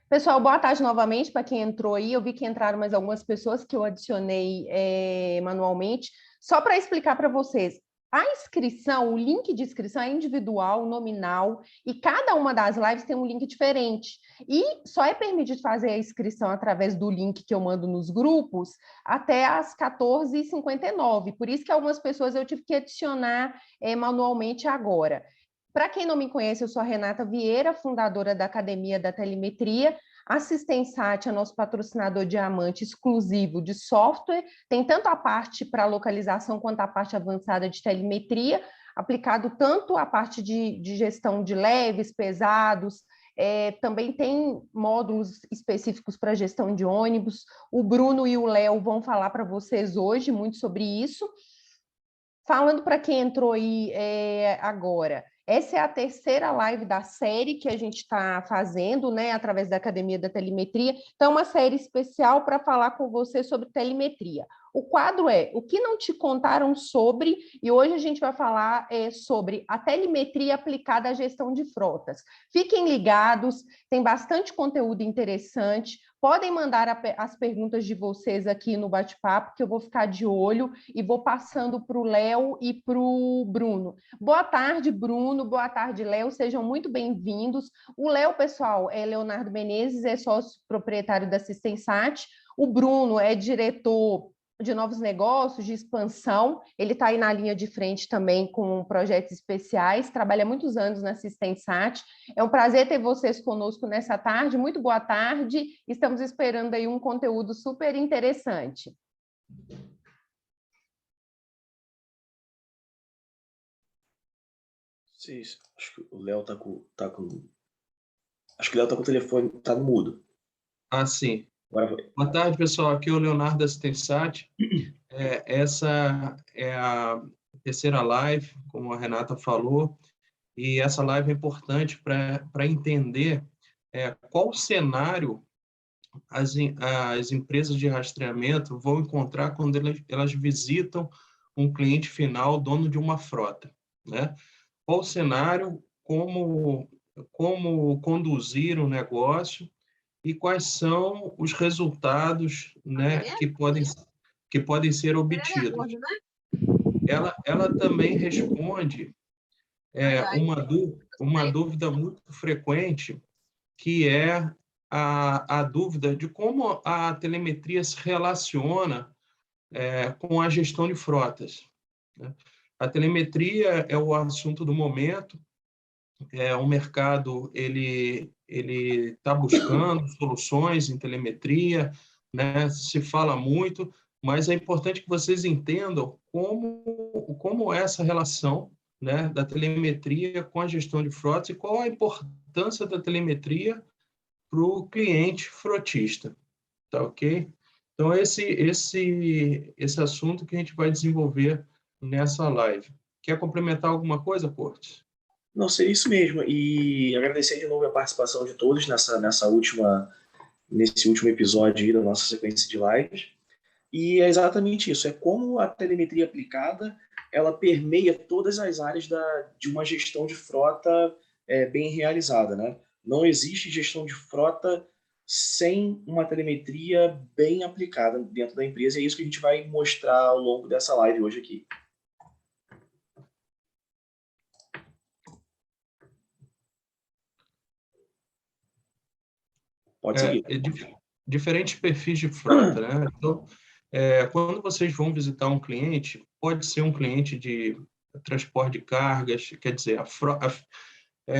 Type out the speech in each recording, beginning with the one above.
Pessoal, boa tarde novamente para quem entrou aí. Eu vi que entraram mais algumas pessoas que eu adicionei manualmente. Só para explicar para vocês, a inscrição, o link de inscrição é individual, nominal, e cada uma das lives tem um link diferente. E só é permitido fazer a inscrição através do link que eu mando nos grupos até às 14h59. Por isso que algumas pessoas eu tive que adicionar manualmente agora. Para quem não me conhece, eu sou a Renata Vieira, fundadora da Academia da Telemetria. A Sistensat é nosso patrocinador diamante exclusivo de software. Tem tanto a parte para localização quanto a parte avançada de telemetria, aplicado tanto a parte de gestão de leves, pesados, também tem módulos específicos para gestão de ônibus. O Bruno e o Léo vão falar para vocês hoje muito sobre isso. Falando para quem entrou aí agora, essa é a terceira live da série que a gente está fazendo, né, através da Academia da Telemetria. Então, uma série especial para falar com você sobre telemetria. O quadro é O que não te contaram sobre, e hoje a gente vai falar sobre a telemetria aplicada à gestão de frotas. Fiquem ligados, tem bastante conteúdo interessante. Podem mandar as perguntas de vocês aqui no bate-papo, que eu vou ficar de olho e vou passando para o Léo e para o Bruno. Boa tarde, Bruno. Boa tarde, Léo. Sejam muito bem-vindos. O Léo, pessoal, é Leonardo Menezes, é sócio proprietário da Sistensat. O Bruno é diretor de novos negócios, de expansão. Ele está aí na linha de frente também com projetos especiais, trabalha muitos anos na Sistensat. É um prazer ter vocês conosco nessa tarde. Muito boa tarde. Estamos esperando aí um conteúdo super interessante. Sim, acho que o Léo acho que o Léo tá com o telefone, tá no mudo. Ah, sim. Agora foi. Boa tarde, pessoal. Aqui é o Leonardo da Sistensat. Essa é a terceira live, como a Renata falou, e essa live é importante para entender qual cenário as empresas de rastreamento vão encontrar quando elas visitam um cliente final, dono de uma frota, né? Qual o cenário, como conduzir o negócio e quais são os resultados, né, que podem ser obtidos. Ela também responde uma dúvida muito frequente, que é a dúvida de como a telemetria se relaciona com a gestão de frotas, né? A telemetria é o assunto do momento. O mercado ele está buscando soluções em telemetria, né? Se fala muito, mas é importante que vocês entendam como essa relação, né, da telemetria com a gestão de frotas e qual a importância da telemetria para o cliente frotista, tá ok? Então esse assunto que a gente vai desenvolver nessa live. Quer complementar alguma coisa, Cortes? Não, seria isso mesmo. E agradecer de novo a participação de todos nesse último episódio aí da nossa sequência de lives. E é exatamente isso, é como a telemetria aplicada, ela permeia todas as áreas de uma gestão de frota bem realizada, né? Não existe gestão de frota sem uma telemetria bem aplicada dentro da empresa, e é isso que a gente vai mostrar ao longo dessa live hoje aqui. Pode seguir. Diferentes perfis de frota, né? Então, quando vocês vão visitar um cliente, pode ser um cliente de transporte de cargas, quer dizer,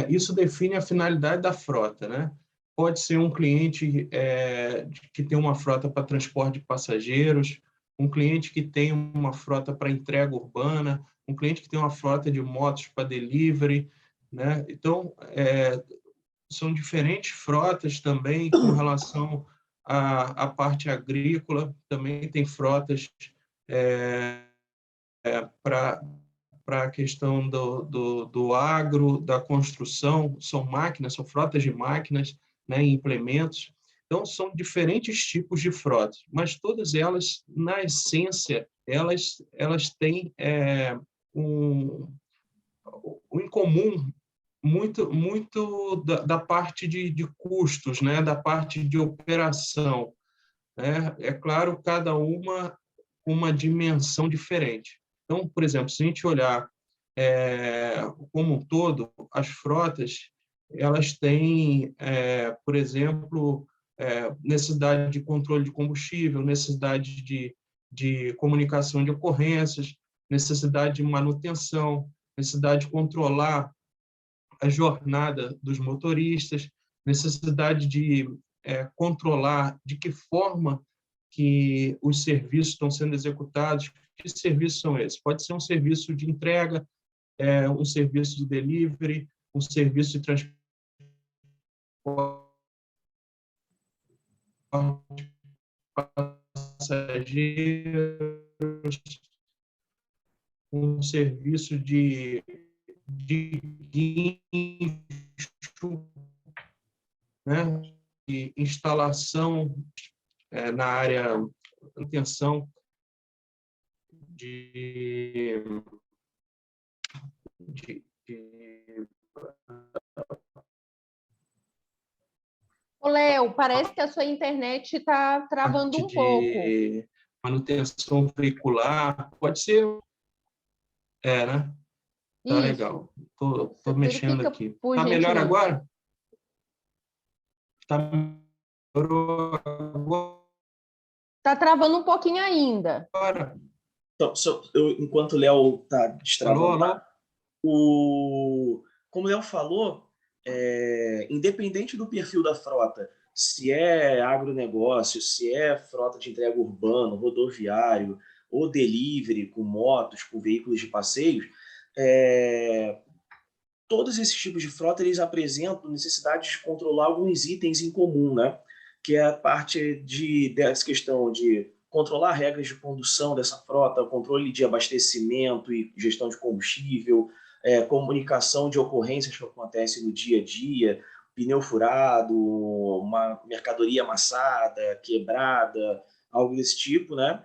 isso define a finalidade da frota, né? Pode ser um cliente que tem uma frota para transporte de passageiros, um cliente que tem uma frota para entrega urbana, um cliente que tem uma frota de motos para delivery, né? Então, são diferentes frotas também com relação à parte agrícola, também tem frotas para a questão do agro, da construção, são máquinas, são frotas de máquinas, né, e implementos. Então, são diferentes tipos de frotas, mas todas elas, na essência, elas têm um em comum muito da parte de custos, né? Da parte de operação, né? É claro, cada uma com uma dimensão diferente. Então, por exemplo, se a gente olhar como um todo, as frotas, elas têm, por exemplo, necessidade de controle de combustível, necessidade de comunicação de ocorrências, necessidade de manutenção, necessidade de controlar a jornada dos motoristas, necessidade de controlar de que forma que os serviços estão sendo executados. Que serviços são esses? Pode ser um serviço de entrega, um serviço de delivery, um serviço de transporte de passageiros, um serviço de guincho, né? De instalação na área de manutenção de Ô, Léo, parece que a sua internet está travando parte um pouco. de manutenção veicular, pode ser, né? Tá Isso. legal. Tô Você mexendo verifica, aqui. por Tá melhor gentileza. agora? Tá melhor Está travando um pouquinho ainda. agora? Então, enquanto o Léo está destravando Alô? lá, como o Léo falou, independente do perfil da frota, se é agronegócio, se é frota de entrega urbano, rodoviário, ou delivery com motos, com veículos de passeios, todos esses tipos de frota eles apresentam necessidade de controlar alguns itens em comum, né? Que é a parte dessa questão de controlar regras de condução dessa frota, controle de abastecimento e gestão de combustível, comunicação de ocorrências que acontecem no dia a dia, pneu furado, uma mercadoria amassada, quebrada, algo desse tipo, né?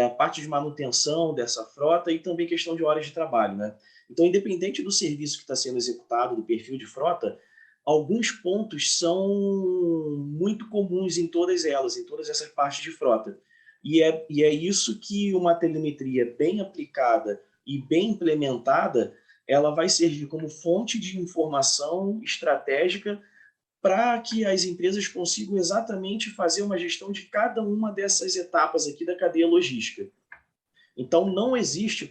A parte de manutenção dessa frota e também questão de horas de trabalho, né? Então, independente do serviço que está sendo executado, do perfil de frota, alguns pontos são muito comuns em todas elas, em todas essas partes de frota. E é isso que uma telemetria bem aplicada e bem implementada, ela vai servir como fonte de informação estratégica para que as empresas consigam exatamente fazer uma gestão de cada uma dessas etapas aqui da cadeia logística. Então, não existe,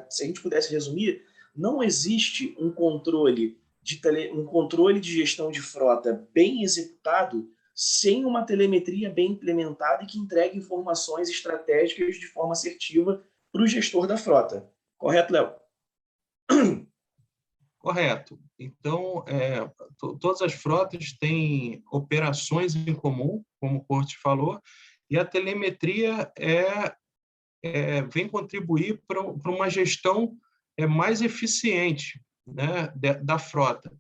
se a gente pudesse resumir, não existe um controle de gestão de frota bem executado sem uma telemetria bem implementada e que entregue informações estratégicas de forma assertiva para o gestor da frota. Correto, Léo? Correto. Então, todas as frotas têm operações em comum, como o Corte falou, e a telemetria vem contribuir para uma gestão mais eficiente, né, da frota.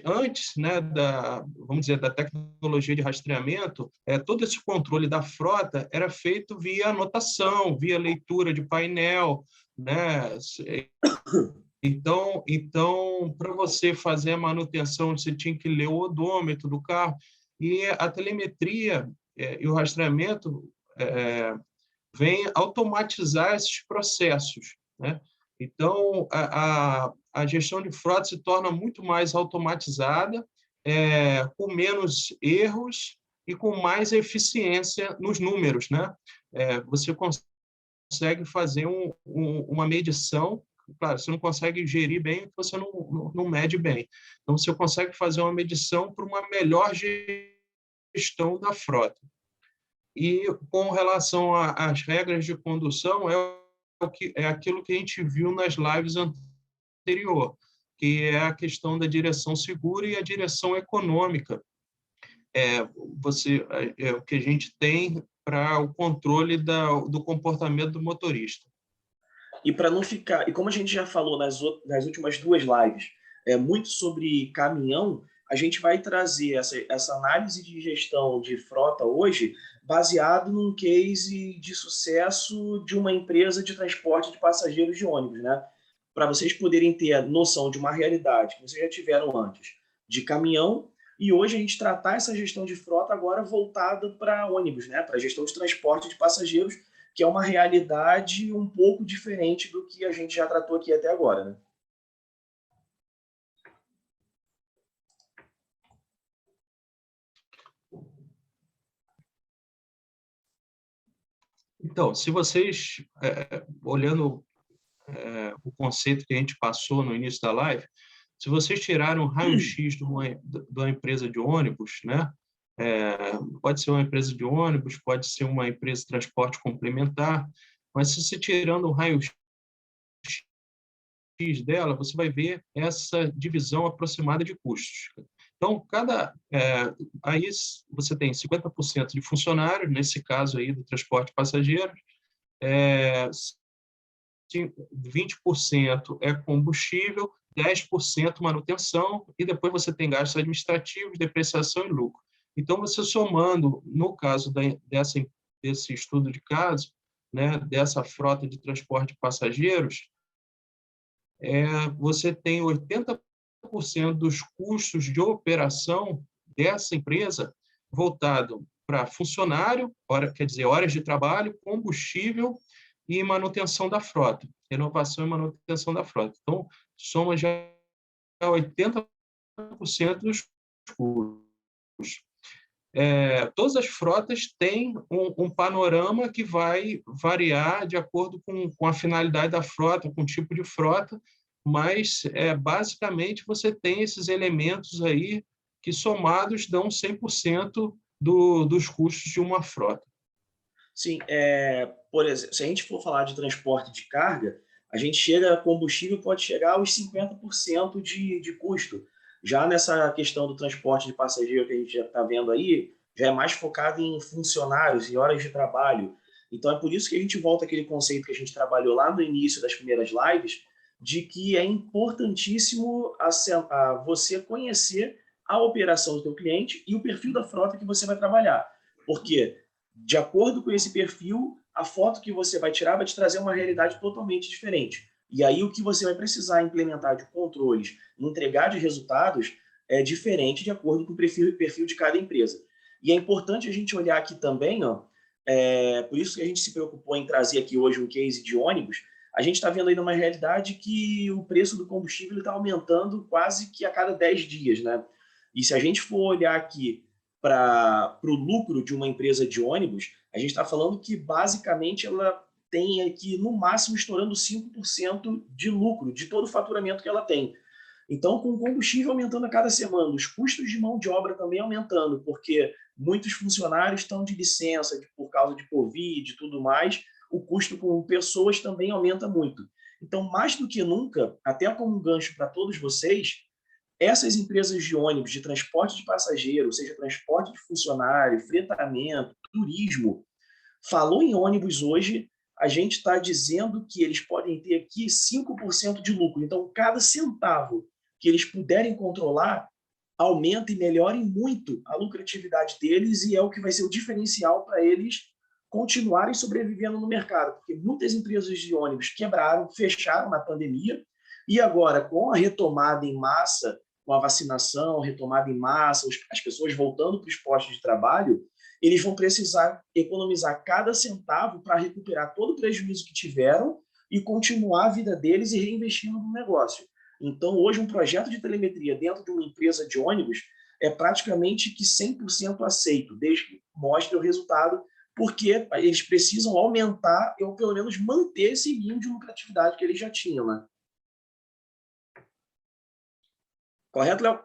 Antes, né, vamos dizer, da tecnologia de rastreamento, todo esse controle da frota era feito via anotação, via leitura de painel, né? Então, para você fazer a manutenção, você tinha que ler o odômetro do carro, e a telemetria e o rastreamento vem automatizar esses processos, né? Então, a gestão de frota se torna muito mais automatizada, com menos erros e com mais eficiência nos números, né? Você consegue fazer uma medição. Claro, você não consegue gerir bem o que você não mede bem. Então, você consegue fazer uma medição para uma melhor gestão da frota. E, com relação às regras de condução, é aquilo que a gente viu nas lives anteriores, que é a questão da direção segura e a direção econômica. O que a gente tem para o controle do comportamento do motorista. E para não ficar, e como a gente já falou nas últimas duas lives, muito sobre caminhão, a gente vai trazer essa análise de gestão de frota hoje baseado num case de sucesso de uma empresa de transporte de passageiros de ônibus, né? para vocês poderem ter a noção de uma realidade que vocês já tiveram antes de caminhão, e hoje a gente tratar essa gestão de frota agora voltada para ônibus, né? Para a gestão de transporte de passageiros, que é uma realidade um pouco diferente do que a gente já tratou aqui até agora, né? Então, se vocês, olhando o conceito que a gente passou no início da live, se vocês tirarem um raio-x de uma empresa de ônibus, né? Pode ser uma empresa de ônibus, pode ser uma empresa de transporte complementar, mas se você tirando um raio-x dela, você vai ver essa divisão aproximada de custos. Então, aí você tem 50% de funcionários, nesse caso aí do transporte de passageiros, 20% é combustível, 10% manutenção, e depois você tem gastos administrativos, depreciação e lucro. Então, você somando, no caso desse estudo de caso, né, dessa frota de transporte de passageiros, você tem 80% dos custos de operação dessa empresa voltado para funcionário, quer dizer, horas de trabalho, combustível e manutenção da frota, renovação e manutenção da frota. Então, soma já 80% dos custos. Todas as frotas têm um panorama que vai variar de acordo com a finalidade da frota, com o tipo de frota, mas, basicamente, você tem esses elementos aí que, somados, dão 100% dos custos de uma frota. Sim, por exemplo, se a gente for falar de transporte de carga, a gente chega, combustível pode chegar aos 50% de custo. Já nessa questão do transporte de passageiro que a gente já está vendo aí, já é mais focado em funcionários e horas de trabalho. Então é por isso que a gente volta àquele conceito que a gente trabalhou lá no início das primeiras lives, de que é importantíssimo você conhecer a operação do teu cliente e o perfil da frota que você vai trabalhar. Porque de acordo com esse perfil, a foto que você vai tirar vai te trazer uma realidade totalmente diferente. E aí o que você vai precisar implementar de controles, entregar de resultados, é diferente de acordo com o perfil de cada empresa. E é importante a gente olhar aqui também, por isso que a gente se preocupou em trazer aqui hoje um case de ônibus. A gente está vendo aí uma realidade que o preço do combustível está aumentando quase que a cada 10 dias, né? E se a gente for olhar aqui para o lucro de uma empresa de ônibus, a gente está falando que, basicamente, ela tem aqui, no máximo, estourando 5% de lucro de todo o faturamento que ela tem. Então, com o combustível aumentando a cada semana, os custos de mão de obra também aumentando, porque muitos funcionários estão de licença por causa de Covid e tudo mais, o custo com pessoas também aumenta muito. Então, mais do que nunca, até como um gancho para todos vocês, essas empresas de ônibus, de transporte de passageiro, ou seja, transporte de funcionário, fretamento, turismo, falou em ônibus hoje, a gente está dizendo que eles podem ter aqui 5% de lucro. Então, cada centavo que eles puderem controlar, aumenta e melhora muito a lucratividade deles e é o que vai ser o diferencial para eles continuarem sobrevivendo no mercado. Porque muitas empresas de ônibus quebraram, fecharam na pandemia e agora, com a retomada em massa, com a vacinação, retomada em massa, as pessoas voltando para os postos de trabalho, eles vão precisar economizar cada centavo para recuperar todo o prejuízo que tiveram e continuar a vida deles e reinvestindo no negócio. Então, hoje, um projeto de telemetria dentro de uma empresa de ônibus é praticamente que 100% aceito, desde que mostre o resultado, porque eles precisam aumentar ou, pelo menos, manter esse nível de lucratividade que eles já tinham, né? Correto, Léo?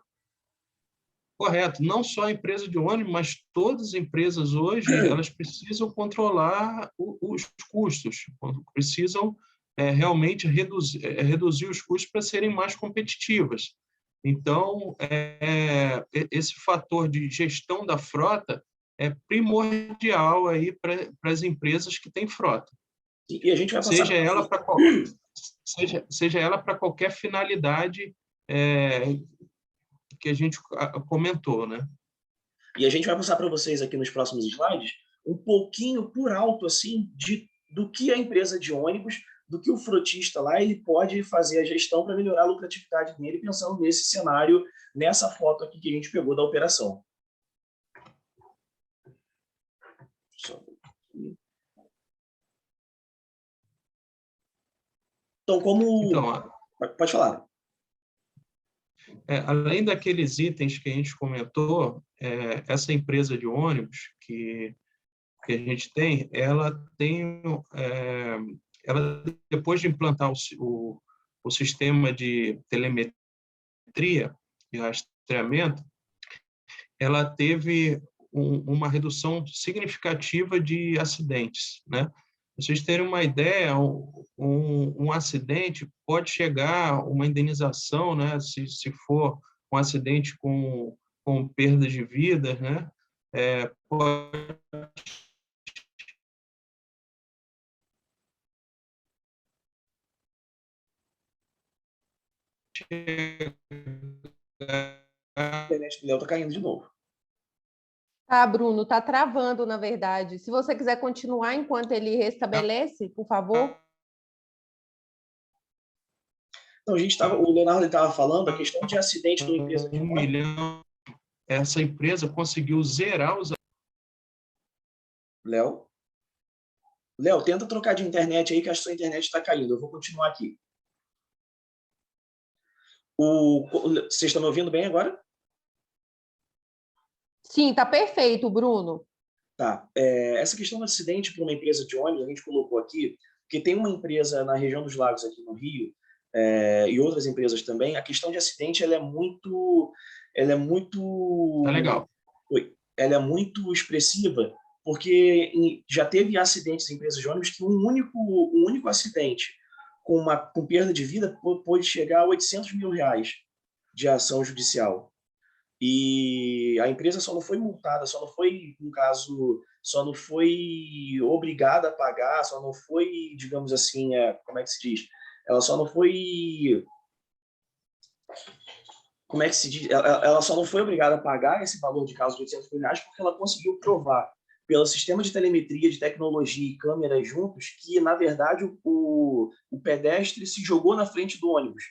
Correto. Não só a empresa de ônibus, mas todas as empresas hoje, elas precisam controlar os custos, precisam realmente reduzir os custos para serem mais competitivas. Então, esse fator de gestão da frota é primordial aí para as empresas que têm frota. E a gente vai passar... Seja ela para qualquer finalidade que a gente comentou, né? E a gente vai passar para vocês aqui nos próximos slides um pouquinho por alto assim do que a empresa de ônibus do que o frotista lá ele pode fazer a gestão para melhorar a lucratividade dele, pensando nesse cenário, nessa foto aqui que a gente pegou da operação. Então, pode falar. Além daqueles itens que a gente comentou, essa empresa de ônibus que a gente tem, ela depois de implantar o sistema de telemetria e rastreamento, ela teve uma redução significativa de acidentes, né? Para vocês terem uma ideia, um acidente pode chegar a uma indenização, né? Se for um acidente com perda de vidas, né? Pode A internet do Léo está caindo de novo. Tá, Bruno, tá travando, na verdade. Se você quiser continuar enquanto ele restabelece, por favor. Então, o Leonardo estava falando a questão de acidente de uma empresa de 1 milhão. Essa empresa conseguiu zerar os... Léo, tenta trocar de internet aí, que a sua internet está caindo. Eu vou continuar aqui. Vocês estão me ouvindo bem agora? Sim, tá perfeito, Bruno. Tá. Essa questão do acidente para uma empresa de ônibus, a gente colocou aqui, porque tem uma empresa na região dos Lagos, aqui no Rio, e outras empresas também. A questão de acidente ela é muito Tá legal. Ela é muito expressiva, porque já teve acidentes em empresas de ônibus que um único acidente com perda de vida pode chegar a R$800 mil de ação judicial. E a empresa só não foi multada, só não foi obrigada a pagar, só não foi, digamos assim, como é que se diz? Ela só não foi... Como é que se diz? Ela só não foi obrigada a pagar esse valor de causa de R$800 mil porque ela conseguiu provar, pelo sistema de telemetria, de tecnologia e câmeras juntos, que, na verdade, o pedestre se jogou na frente do ônibus.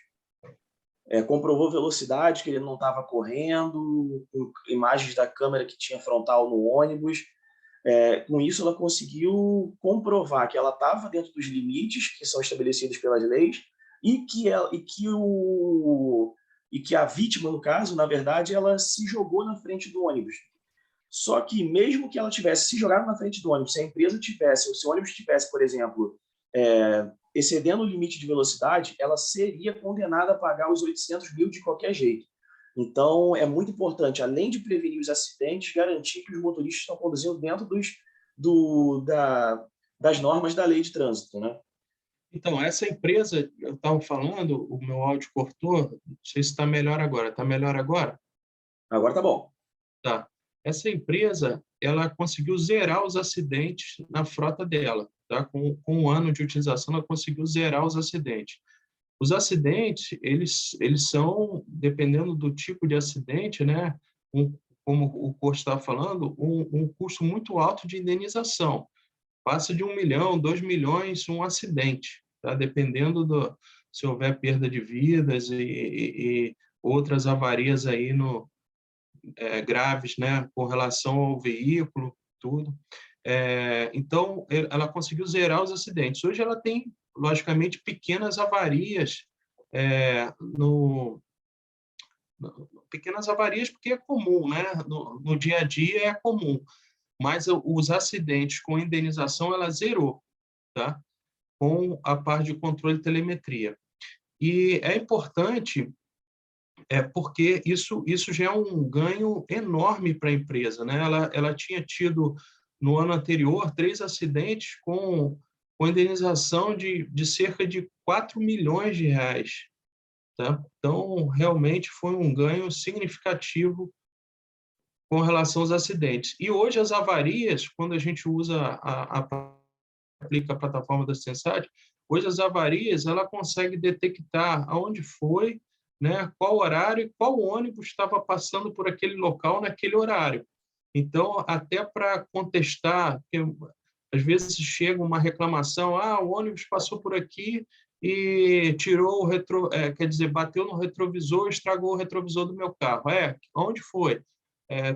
Comprovou velocidade, que ele não estava correndo, com imagens da câmera que tinha frontal no ônibus. Com isso, ela conseguiu comprovar que ela estava dentro dos limites que são estabelecidos pelas leis e que a vítima, no caso, na verdade, ela se jogou na frente do ônibus. Só que, mesmo que ela tivesse se jogado na frente do ônibus, se a empresa tivesse, ou se o ônibus tivesse, por exemplo, excedendo o limite de velocidade, ela seria condenada a pagar os R$800 mil de qualquer jeito. Então, é muito importante, além de prevenir os acidentes, garantir que os motoristas estão conduzindo dentro das normas da lei de trânsito, né? Então, essa empresa, eu estava falando, o meu áudio cortou, não sei se está melhor agora. Está melhor agora? Agora tá bom. Tá. Essa empresa, ela conseguiu zerar os acidentes na frota dela. Tá? Com um ano de utilização, ela conseguiu zerar os acidentes. Os acidentes, eles são, dependendo do tipo de acidente, né? Como o Corso estava falando, um custo muito alto de indenização. Passa de 1 milhão, 2 milhões um acidente, tá? Dependendo se houver perda de vidas e outras avarias aí graves, né? Com relação ao veículo, tudo. Então, ela conseguiu zerar os acidentes. Hoje ela tem, logicamente, pequenas avarias, pequenas avarias porque é comum, né? No dia a dia é comum, mas os acidentes com indenização ela zerou, tá? Com a parte de controle de telemetria. E é importante porque isso já é um ganho enorme para a empresa, né? Ela tinha tido, no ano anterior, 3 acidentes com indenização de cerca de R$4 milhões. Tá? Então, realmente foi um ganho significativo com relação aos acidentes. E hoje as avarias, quando a gente aplica a plataforma da Sensat, hoje as avarias ela consegue detectar aonde foi, né, qual horário e qual ônibus estava passando por aquele local naquele horário. Então, até para contestar, Às vezes chega uma reclamação, o ônibus passou por aqui e tirou quer dizer, bateu no retrovisor, estragou o retrovisor do meu carro. Onde foi?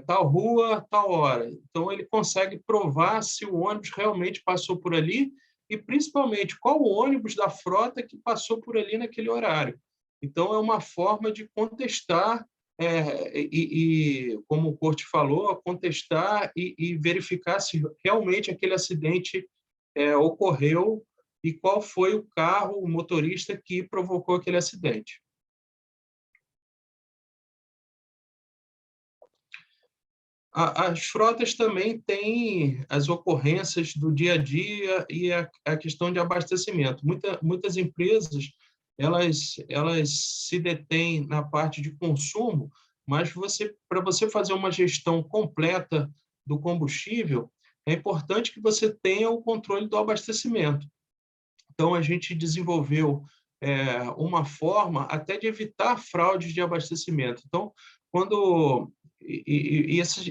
Tal rua, tal hora. Então, ele consegue provar se o ônibus realmente passou por ali e, principalmente, qual o ônibus da frota que passou por ali naquele horário. Então, é uma forma de contestar como o Corte falou, contestar e verificar se realmente aquele acidente ocorreu e qual foi o carro, o motorista que provocou aquele acidente. As frotas também têm as ocorrências do dia a dia e a questão de abastecimento. Muitas empresas elas se detêm na parte de consumo, mas para você fazer uma gestão completa do combustível, é importante que você tenha o controle do abastecimento. Então, a gente desenvolveu uma forma até de evitar fraudes de abastecimento. Então,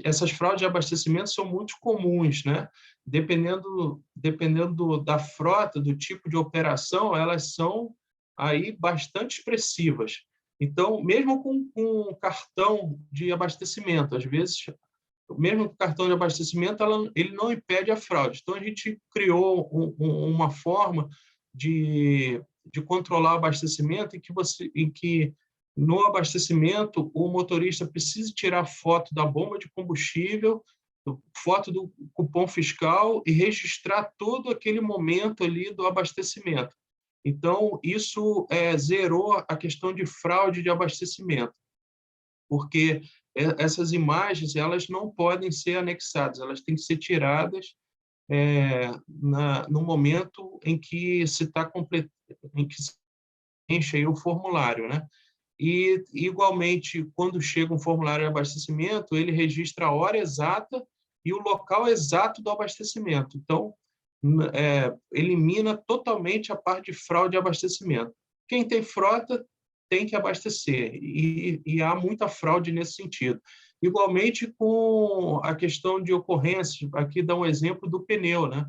essas fraudes de abastecimento são muito comuns, né? Dependendo da frota, do tipo de operação, elas são aí bastante expressivas. Então, mesmo com cartão de abastecimento, às vezes, mesmo com cartão de abastecimento, ele não impede a fraude. Então, a gente criou uma forma de controlar o abastecimento em que no abastecimento o motorista precisa tirar foto da bomba de combustível, foto do cupom fiscal e registrar todo aquele momento ali do abastecimento. Então, isso zerou a questão de fraude de abastecimento, porque essas imagens elas não podem ser anexadas, elas têm que ser tiradas no momento em que se está em que se enche aí o formulário, né? E, igualmente, quando chega um formulário de abastecimento, ele registra a hora exata e o local exato do abastecimento. Então, elimina totalmente a parte de fraude de abastecimento. Quem tem frota tem que abastecer, e há muita fraude nesse sentido. Igualmente com a questão de ocorrências, aqui dá um exemplo do pneu, né?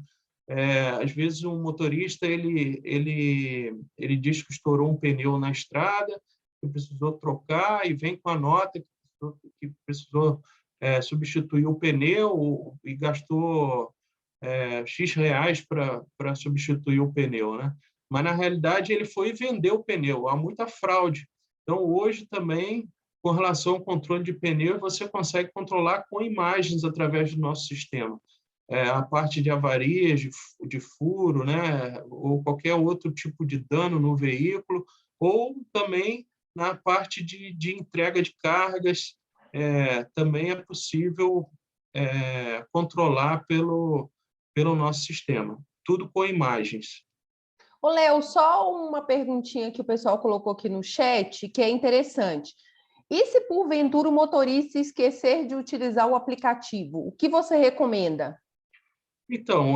Às vezes um motorista ele diz que estourou um pneu na estrada, que precisou trocar e vem com a nota que precisou substituir o pneu e gastou X reais para substituir o pneu, né? Mas, na realidade, ele foi vender o pneu. Há muita fraude. Então, hoje também, com relação ao controle de pneu, você consegue controlar com imagens através do nosso sistema. A parte de avarias, de furo, né? Ou qualquer outro tipo de dano no veículo, ou também na parte de entrega de cargas, também é possível controlar pelo nosso sistema. Tudo com imagens. Ô, Léo, só uma perguntinha que o pessoal colocou aqui no chat, que é interessante. E se porventura o motorista esquecer de utilizar o aplicativo, o que você recomenda? Então,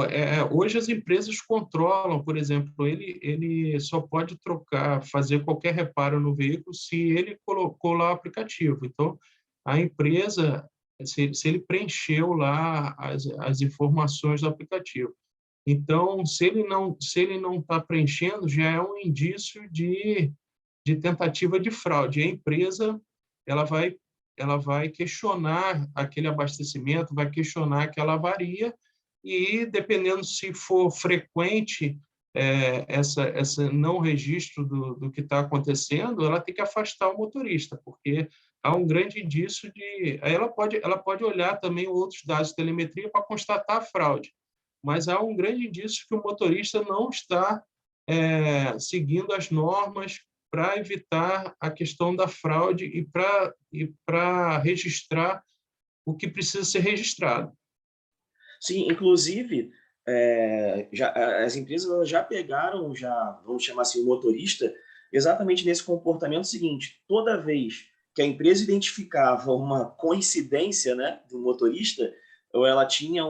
hoje as empresas controlam, por exemplo, ele só pode fazer qualquer reparo no veículo se ele colocou lá o aplicativo. Então, a empresa, se ele preencheu lá as informações do aplicativo. Então, se ele não está preenchendo, já é um indício de tentativa de fraude. A empresa ela vai questionar aquele abastecimento, vai questionar aquela avaria e, dependendo se for frequente essa não registro do que está acontecendo, ela tem que afastar o motorista, porque há um grande indício de... Ela pode olhar também outros dados de telemetria para constatar a fraude, mas há um grande indício que o motorista não está seguindo as normas para evitar a questão da fraude e para registrar o que precisa ser registrado. Sim, inclusive, as empresas já pegaram, vamos chamar assim, o motorista, exatamente nesse comportamento seguinte: toda vez que a empresa identificava uma coincidência, né, do motorista, ou ela tinha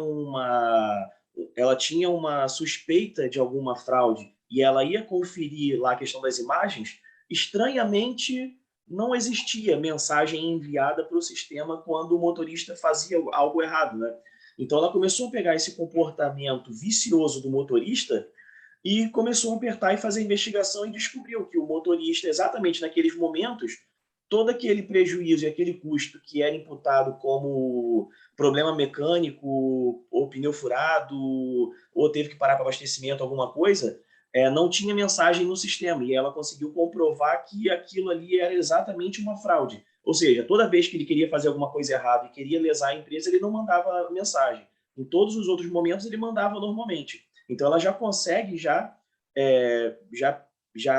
uma suspeita de alguma fraude e ela ia conferir lá a questão das imagens, estranhamente não existia mensagem enviada para o sistema quando o motorista fazia algo errado, né? Então, ela começou a pegar esse comportamento vicioso do motorista e começou a apertar e fazer investigação e descobriu que o motorista, exatamente naqueles momentos, todo aquele prejuízo e aquele custo que era imputado como problema mecânico, ou pneu furado, ou teve que parar para abastecimento, alguma coisa, não tinha mensagem no sistema. E ela conseguiu comprovar que aquilo ali era exatamente uma fraude. Ou seja, toda vez que ele queria fazer alguma coisa errada e queria lesar a empresa, ele não mandava mensagem. Em todos os outros momentos, ele mandava normalmente. Então, ela já consegue já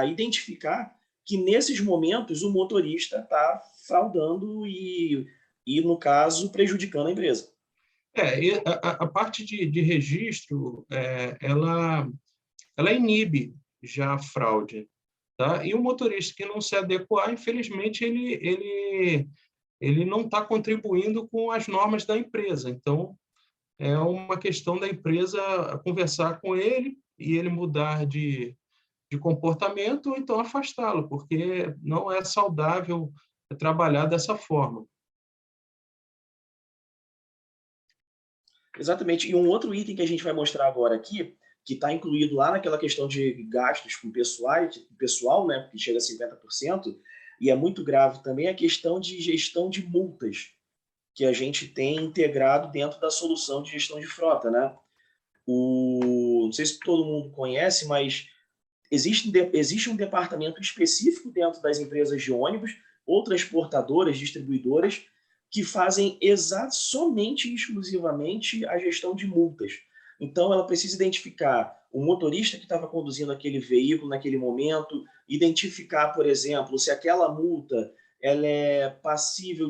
identificar que nesses momentos o motorista está fraudando e, no caso, prejudicando a empresa. A parte de registro, ela inibe já a fraude. Tá? E o motorista que não se adequar, infelizmente, ele não está contribuindo com as normas da empresa. Então, é uma questão da empresa conversar com ele e ele mudar de comportamento ou então afastá-lo, porque não é saudável trabalhar dessa forma. Exatamente. E um outro item que a gente vai mostrar agora aqui, que está incluído lá naquela questão de gastos com pessoal, né, que chega a 50%, e é muito grave também a questão de gestão de multas, que a gente tem integrado dentro da solução de gestão de frota, né? Não sei se todo mundo conhece, mas existe um departamento específico dentro das empresas de ônibus ou transportadoras, distribuidoras, que fazem somente e exclusivamente a gestão de multas. Então, ela precisa identificar o motorista que estava conduzindo aquele veículo naquele momento, identificar, por exemplo, se aquela multa ela é passível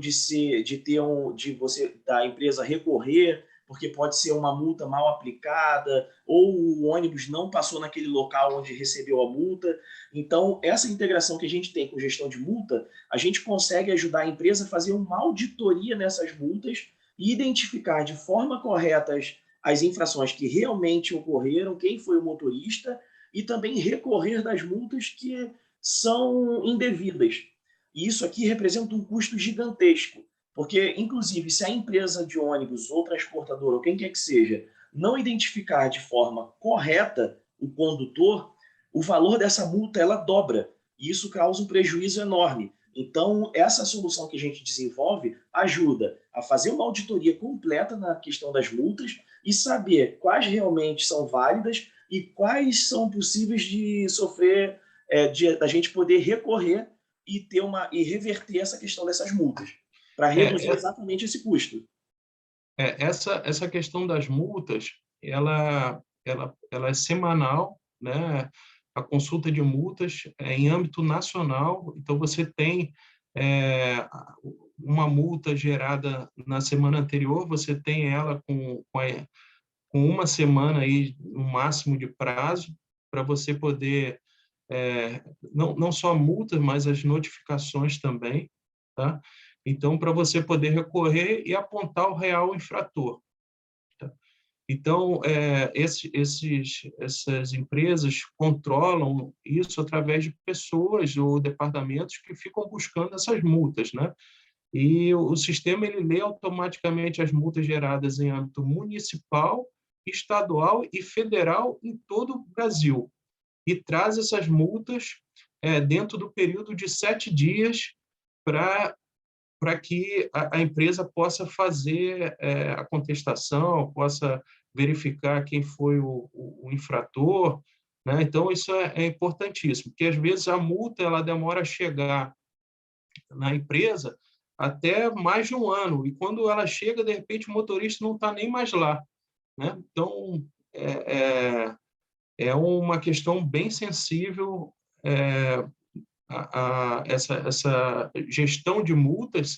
da empresa recorrer, porque pode ser uma multa mal aplicada, ou o ônibus não passou naquele local onde recebeu a multa. Então, essa integração que a gente tem com gestão de multa, a gente consegue ajudar a empresa a fazer uma auditoria nessas multas e identificar de forma correta as infrações que realmente ocorreram, quem foi o motorista, e também recorrer das multas que são indevidas. E isso aqui representa um custo gigantesco. Porque, inclusive, se a empresa de ônibus ou transportadora, ou quem quer que seja, não identificar de forma correta o condutor, o valor dessa multa ela dobra. E isso causa um prejuízo enorme. Então, essa solução que a gente desenvolve ajuda a fazer uma auditoria completa na questão das multas e saber quais realmente são válidas e quais são possíveis de sofrer, da gente poder recorrer e reverter essa questão dessas multas para reduzir exatamente esse custo. Essa questão das multas, ela é semanal, né? A consulta de multas é em âmbito nacional, então você tem uma multa gerada na semana anterior, você tem ela com uma semana aí, no máximo de prazo, para você poder, não só multas, mas as notificações também, tá? Então, para você poder recorrer e apontar o real infrator. Tá? Então, essas empresas controlam isso através de pessoas ou departamentos que ficam buscando essas multas, né? E o sistema ele lê automaticamente as multas geradas em âmbito municipal, estadual e federal em todo o Brasil e traz essas multas dentro do período de 7 dias para que a empresa possa fazer a contestação, possa verificar quem foi o infrator, né? Então, isso é importantíssimo, porque às vezes a multa ela demora a chegar na empresa até mais de um ano, e quando ela chega, de repente, o motorista não está nem mais lá, né? Então, é uma questão bem sensível essa gestão de multas,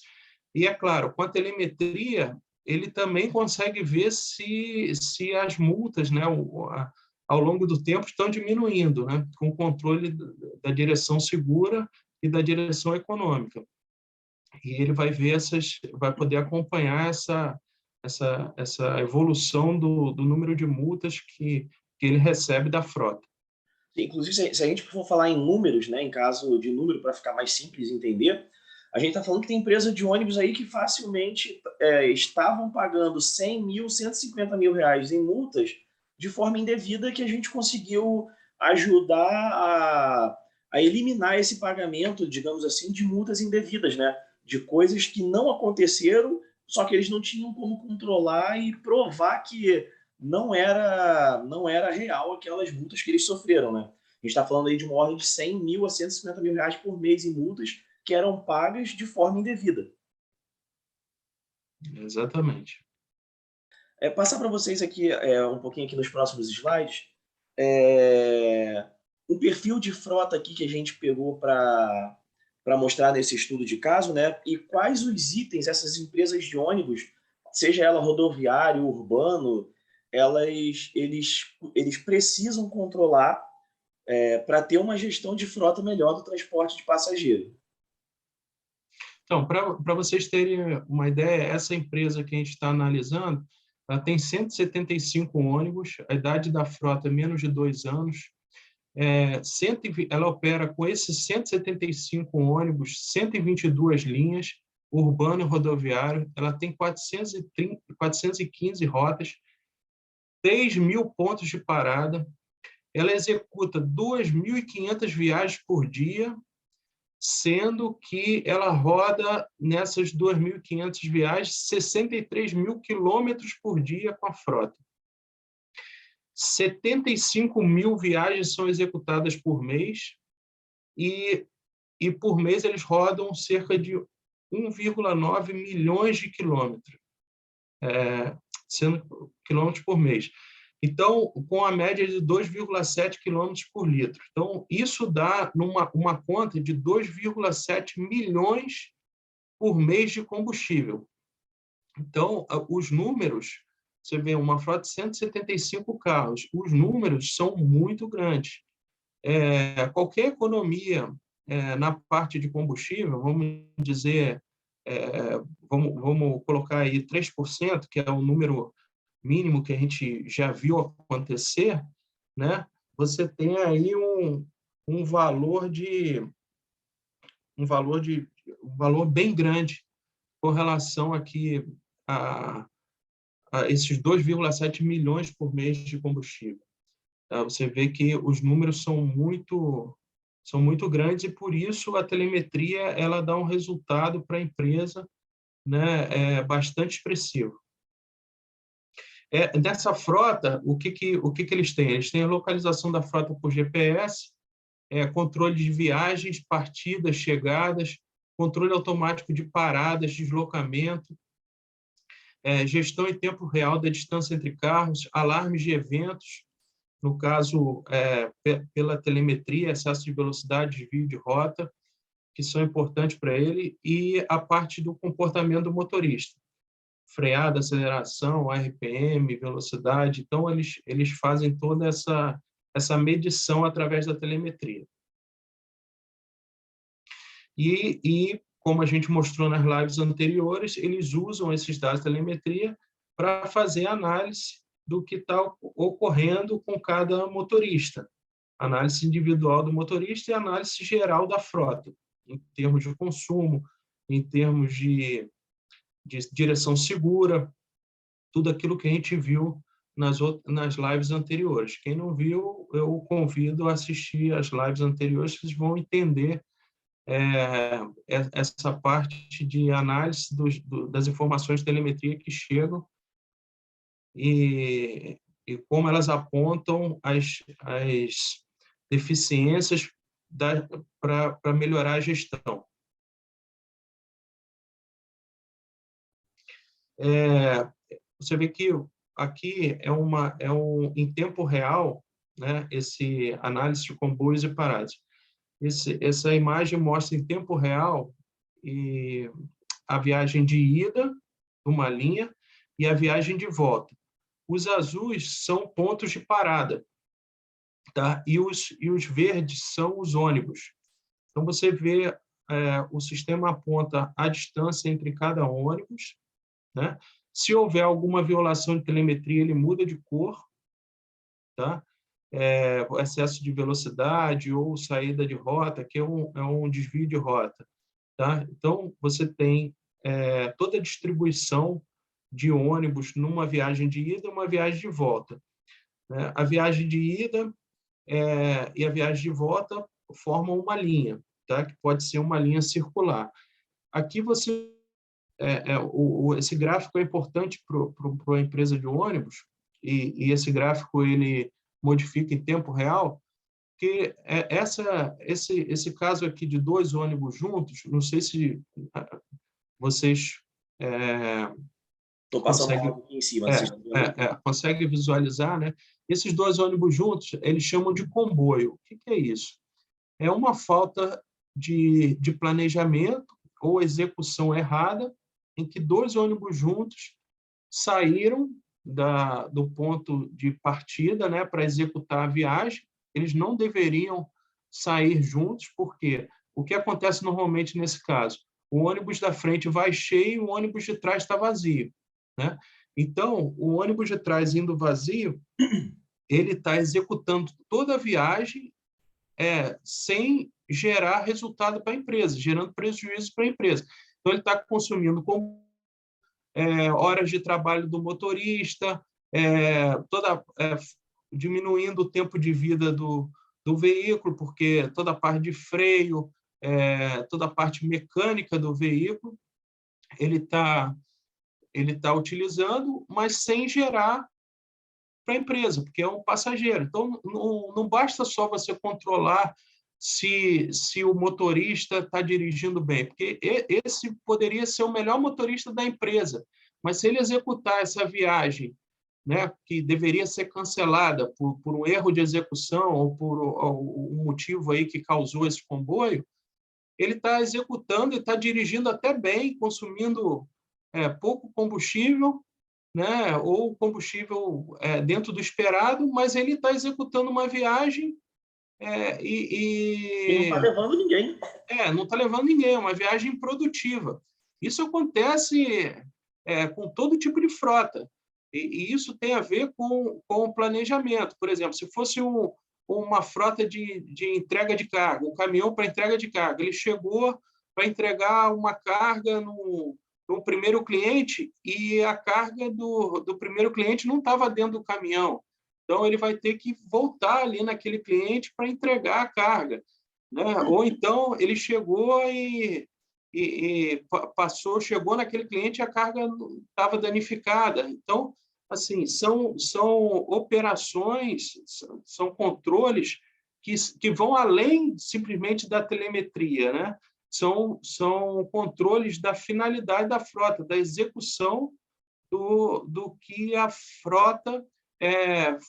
e, é claro, com a telemetria, ele também consegue ver se as multas, né, ao longo do tempo, estão diminuindo, né, com o controle da direção segura e da direção econômica. E ele vai poder acompanhar essa evolução do número de multas que ele recebe da frota. Inclusive, se a gente for falar em números, né, em caso de número, para ficar mais simples de entender, A gente está falando que tem empresa de ônibus aí que facilmente estavam pagando 100 mil, 150 mil reais em multas de forma indevida, que a gente conseguiu ajudar a eliminar esse pagamento, digamos assim, de multas indevidas, né? De coisas que não aconteceram, só que eles não tinham como controlar e provar que não era real aquelas multas que eles sofreram, né? A gente está falando aí de uma ordem de 100 mil a 150 mil reais por mês em multas que eram pagas de forma indevida. Exatamente. Passar para vocês aqui um pouquinho aqui nos próximos slides, um perfil de frota aqui que a gente pegou para mostrar nesse estudo de caso, né? E quais os itens essas empresas de ônibus, seja ela rodoviário, urbano, eles precisam controlar para ter uma gestão de frota melhor do transporte de passageiro. Então, para vocês terem uma ideia, essa empresa que a gente está analisando, ela tem 175 ônibus, a idade da frota é menos de 2 anos. Ela opera com esses 175 ônibus, 122 linhas, urbano e rodoviário. Ela tem 415 rotas, 3 mil pontos de parada. Ela executa 2.500 viagens por dia, sendo que ela roda nessas 2.500 viagens 63 mil quilômetros por dia com a frota. 75 mil viagens são executadas por mês e por mês eles rodam cerca de 1,9 milhões de quilômetros, sendo quilômetros por mês. Então, com a média de 2,7 quilômetros por litro. Então, isso dá uma conta de 2,7 milhões por mês de combustível. Então, os números, você vê uma frota de 175 carros, os números são muito grandes. Qualquer economia na parte de combustível, vamos dizer, vamos colocar aí 3%, que é o número mínimo que a gente já viu acontecer, né? Você tem aí um valor bem grande com relação aqui a esses 2,7 milhões por mês de combustível. Tá? Você vê que os números são muito grandes e por isso a telemetria ela dá um resultado para a empresa, né, bastante expressivo. Dessa frota, o que eles têm? Eles têm a localização da frota por GPS, controle de viagens, partidas, chegadas, controle automático de paradas, deslocamento, gestão em tempo real da distância entre carros, alarmes de eventos, no caso, pela telemetria, excesso de velocidade, desvio de rota, que são importantes para ele, e a parte do comportamento do motorista. Freada, aceleração, RPM, velocidade. Então, eles fazem toda essa medição através da telemetria. E, como a gente mostrou nas lives anteriores, eles usam esses dados de telemetria para fazer análise do que está ocorrendo com cada motorista. Análise individual do motorista e análise geral da frota, em termos de consumo, em termos de direção segura, tudo aquilo que a gente viu nas lives anteriores. Quem não viu, eu convido a assistir as lives anteriores, vocês vão entender essa parte de análise das informações de telemetria que chegam e como elas apontam as deficiências para melhorar a gestão. Você vê que aqui em tempo real, né, esse análise de comboios e paradas. Essa imagem mostra em tempo real a viagem de ida de uma linha e a viagem de volta. Os azuis são pontos de parada, tá? E os verdes são os ônibus. Então, você vê o sistema aponta a distância entre cada ônibus, né? Se houver alguma violação de telemetria, ele muda de cor, tá? Excesso de velocidade ou saída de rota, que é um desvio de rota. tá? Então, você tem toda a distribuição de ônibus numa viagem de ida e uma viagem de volta, né? A viagem de ida e a viagem de volta formam uma linha, tá? Que pode ser uma linha circular. Aqui você esse gráfico é importante para a empresa de ônibus, e esse gráfico ele modifica em tempo real, que esse caso aqui de 2 ônibus juntos, não sei se vocês Estou passando conseguem, algo aqui em cima. Vocês estão vendo? conseguem visualizar, né? Esses 2 ônibus juntos, eles chamam de comboio. O que é isso? É uma falta de planejamento ou execução errada, em que 2 ônibus juntos saíram do ponto de partida, né, para executar a viagem. Eles não deveriam sair juntos, porque o que acontece normalmente nesse caso? O ônibus da frente vai cheio e o ônibus de trás está vazio, né? Então, o ônibus de trás indo vazio, ele está executando toda a viagem sem gerar resultado para a empresa, gerando prejuízo para a empresa. Então, ele está consumindo horas de trabalho do motorista, diminuindo o tempo de vida do veículo, porque toda a parte de freio, toda a parte mecânica do veículo, ele tá utilizando, mas sem gerar para a empresa, porque é um passageiro. Então, não basta só você controlar se o motorista está dirigindo bem, porque esse poderia ser o melhor motorista da empresa, mas se ele executar essa viagem, né, que deveria ser cancelada por um erro de execução ou por um motivo aí que causou esse comboio, ele está executando e está dirigindo até bem, consumindo pouco combustível, né, ou combustível dentro do esperado, mas ele está executando uma viagem E não está levando ninguém. não está levando ninguém, é uma viagem produtiva. Isso acontece com todo tipo de frota, e isso tem a ver com o planejamento. Por exemplo, se fosse uma frota de entrega de carga, um caminhão para entrega de carga, ele chegou para entregar uma carga no primeiro cliente e a carga do primeiro cliente não estava dentro do caminhão. Então, ele vai ter que voltar ali naquele cliente para entregar a carga, né? Ou então, ele chegou chegou naquele cliente e a carga estava danificada. Então, assim, são operações, são controles que vão além simplesmente da telemetria, né? São controles da finalidade da frota, da execução do que a frota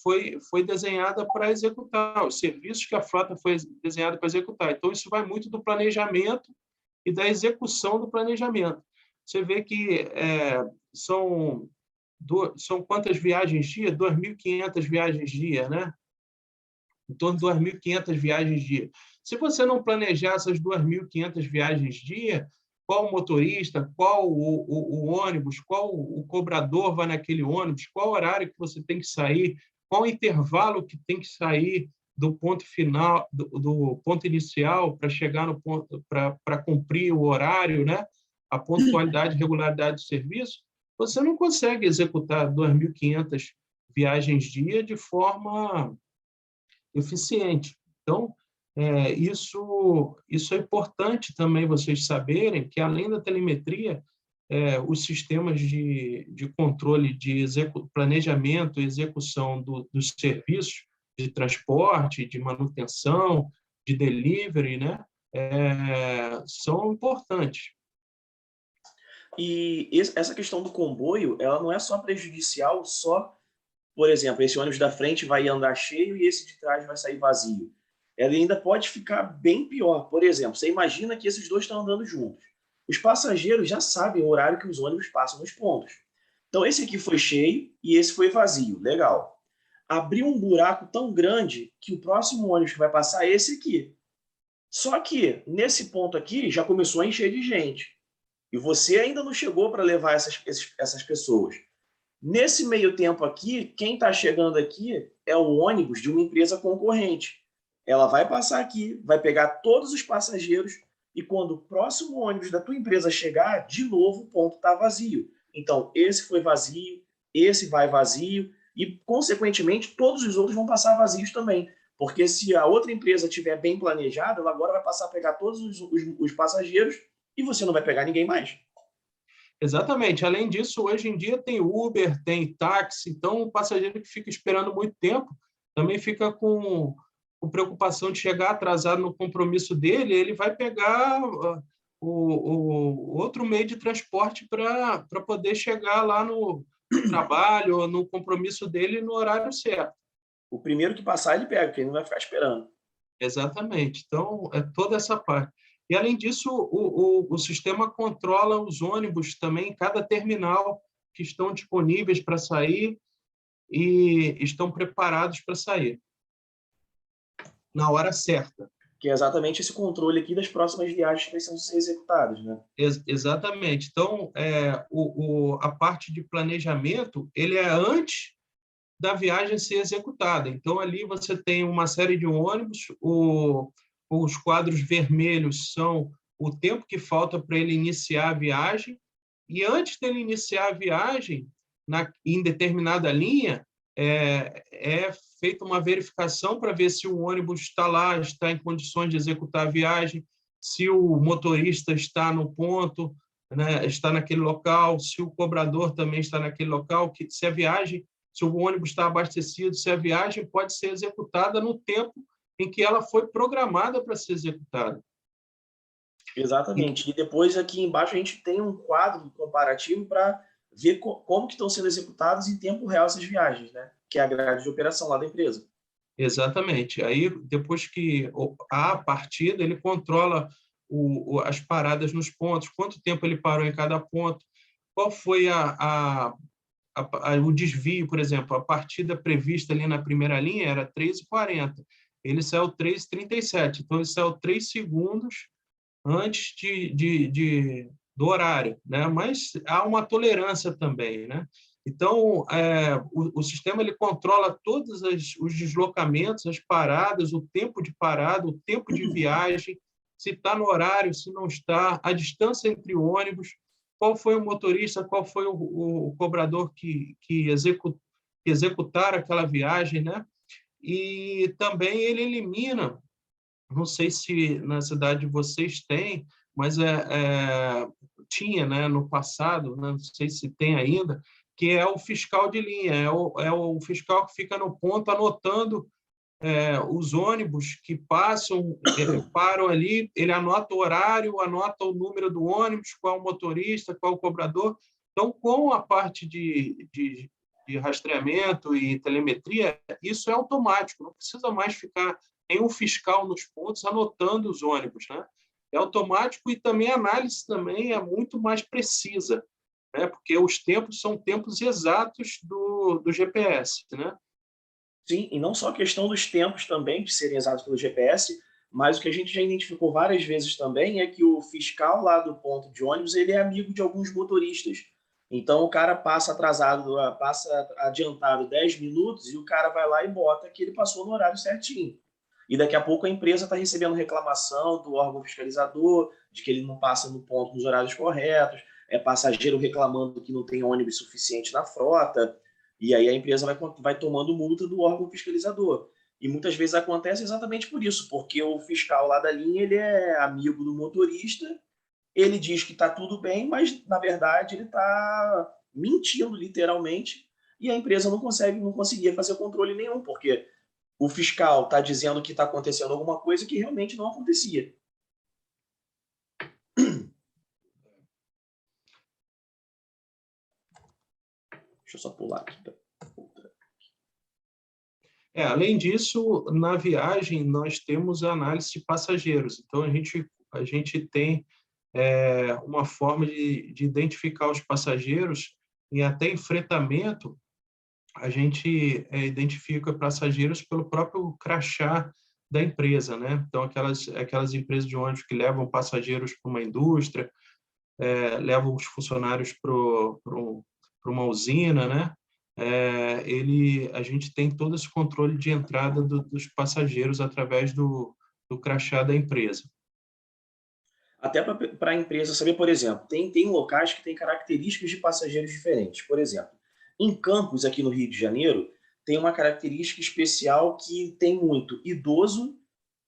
foi desenhada para executar, os serviços que a frota foi desenhada para executar. Então, isso vai muito do planejamento e da execução do planejamento. Você vê que são quantas viagens dia? 2.500 viagens dia, né? Em torno de 2.500 viagens dia. Se você não planejar essas 2.500 viagens dia, qual o motorista, qual o ônibus, qual o cobrador vai naquele ônibus, qual horário que você tem que sair, qual o intervalo que tem que sair do ponto final, do ponto inicial para chegar no ponto, para cumprir o horário, né? A pontualidade e regularidade do serviço, você não consegue executar 2.500 viagens dia de forma eficiente. Então, isso é importante também vocês saberem que, além da telemetria, os sistemas de controle de planejamento e execução dos serviços de transporte, de manutenção, de delivery, né, são importantes. E essa questão do comboio, ela não é só prejudicial, por exemplo, esse ônibus da frente vai andar cheio e esse de trás vai sair vazio. Ela ainda pode ficar bem pior. Por exemplo, você imagina que esses dois estão andando juntos. Os passageiros já sabem o horário que os ônibus passam nos pontos. Então, esse aqui foi cheio e esse foi vazio. Legal. Abriu um buraco tão grande que o próximo ônibus que vai passar é esse aqui. Só que, nesse ponto aqui, já começou a encher de gente. E você ainda não chegou para levar essas pessoas. Nesse meio tempo aqui, quem está chegando aqui é o ônibus de uma empresa concorrente. Ela vai passar aqui, vai pegar todos os passageiros, e quando o próximo ônibus da tua empresa chegar, de novo o ponto está vazio. Então, esse foi vazio, esse vai vazio, e, consequentemente, todos os outros vão passar vazios também. Porque se a outra empresa estiver bem planejada, ela agora vai passar a pegar todos os passageiros e você não vai pegar ninguém mais. Exatamente. Além disso, hoje em dia tem Uber, tem táxi, então o passageiro que fica esperando muito tempo também fica com preocupação de chegar atrasado no compromisso dele, ele vai pegar o outro meio de transporte para poder chegar lá no trabalho ou no compromisso dele no horário certo. O primeiro que passar, ele pega, porque ele não vai ficar esperando. Exatamente. Então, é toda essa parte. E, além disso, o sistema controla os ônibus também em cada terminal que estão disponíveis para sair e estão preparados para sair na hora certa. Que é exatamente esse controle aqui das próximas viagens que precisam ser executadas, né? Exatamente. Então, a parte de planejamento, ele é antes da viagem ser executada. Então, ali você tem uma série de ônibus, os quadros vermelhos são o tempo que falta para ele iniciar a viagem, e antes dele iniciar a viagem, em determinada linha, é feita uma verificação para ver se o ônibus está lá, está em condições de executar a viagem, se o motorista está no ponto, né, está naquele local, se o cobrador também está naquele local, se o ônibus está abastecido, se a viagem pode ser executada no tempo em que ela foi programada para ser executada. Exatamente. E depois aqui embaixo a gente tem um quadro comparativo para ver como que estão sendo executadas em tempo real essas viagens, né? Que é a grade de operação lá da empresa. Exatamente. Aí, depois que há a partida, ele controla as paradas nos pontos, quanto tempo ele parou em cada ponto, qual foi o desvio, por exemplo. A partida prevista ali na primeira linha era 3h40, ele saiu 3h37, então ele saiu 3 segundos antes do horário, né? Mas há uma tolerância também, né? Então, o sistema ele controla todos os deslocamentos, as paradas, o tempo de parada, o tempo de viagem, se está no horário, se não está, a distância entre ônibus, qual foi o motorista, qual foi o cobrador que executaram aquela viagem, né? E também ele elimina, não sei se na cidade de vocês tem, mas tinha, né, no passado, né, não sei se tem ainda, que é o fiscal de linha, é o fiscal que fica no ponto anotando os ônibus que param ali, ele anota o horário, anota o número do ônibus, qual o motorista, qual o cobrador. Então, com a parte de rastreamento e telemetria, isso é automático, não precisa mais ficar nenhum fiscal nos pontos anotando os ônibus, né? É automático e também a análise também é muito mais precisa, né? Porque os tempos são tempos exatos do GPS, né? Sim, e não só a questão dos tempos também de serem exatos pelo GPS, mas o que a gente já identificou várias vezes também é que o fiscal lá do ponto de ônibus, ele é amigo de alguns motoristas. Então o cara passa atrasado, passa adiantado 10 minutos e o cara vai lá e bota que ele passou no horário certinho. E daqui a pouco a empresa está recebendo reclamação do órgão fiscalizador, de que ele não passa no ponto nos horários corretos, é passageiro reclamando que não tem ônibus suficiente na frota, e aí a empresa vai tomando multa do órgão fiscalizador. E muitas vezes acontece exatamente por isso, porque o fiscal lá da linha ele é amigo do motorista, ele diz que está tudo bem, mas na verdade ele está mentindo literalmente, e a empresa não conseguia fazer controle nenhum, porque o fiscal está dizendo que está acontecendo alguma coisa que realmente não acontecia. Deixa eu só pular aqui. Além disso, na viagem, nós temos a análise de passageiros. Então, a gente tem uma forma de identificar os passageiros e até enfrentamento, a gente identifica passageiros pelo próprio crachá da empresa, né? Então, aquelas empresas de ônibus que levam passageiros para uma indústria, levam os funcionários para uma usina, né? A gente tem todo esse controle de entrada dos passageiros através do crachá da empresa. Até para a empresa saber, por exemplo, tem locais que têm características de passageiros diferentes. Por exemplo, em Campos, aqui no Rio de Janeiro, tem uma característica especial que tem muito idoso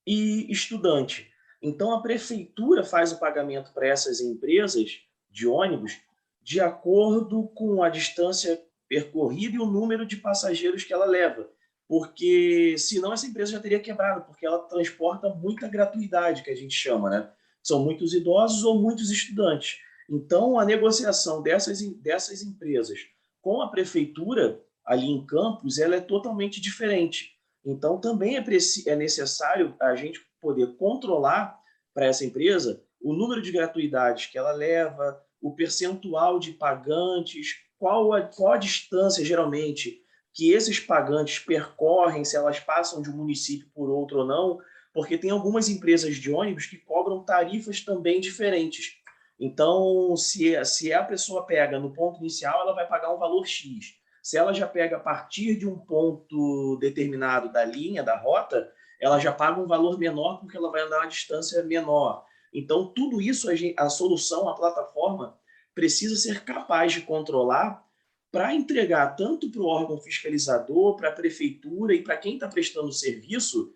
e estudante. Então, a prefeitura faz o pagamento para essas empresas de ônibus de acordo com a distância percorrida e o número de passageiros que ela leva. Porque senão essa empresa já teria quebrado, porque ela transporta muita gratuidade, que a gente chama, né? São muitos idosos ou muitos estudantes. Então, a negociação dessas empresas com a prefeitura ali em Campos, ela é totalmente diferente. Então, também é necessário a gente poder controlar para essa empresa o número de gratuidades que ela leva, o percentual de pagantes, qual a distância, geralmente, que esses pagantes percorrem, se elas passam de um município por outro ou não, porque tem algumas empresas de ônibus que cobram tarifas também diferentes. Então, se a pessoa pega no ponto inicial, ela vai pagar um valor X. Se ela já pega a partir de um ponto determinado da linha, da rota, ela já paga um valor menor porque ela vai andar uma distância menor. Então, tudo isso, a solução, a plataforma, precisa ser capaz de controlar para entregar tanto para o órgão fiscalizador, para a prefeitura e para quem está prestando serviço,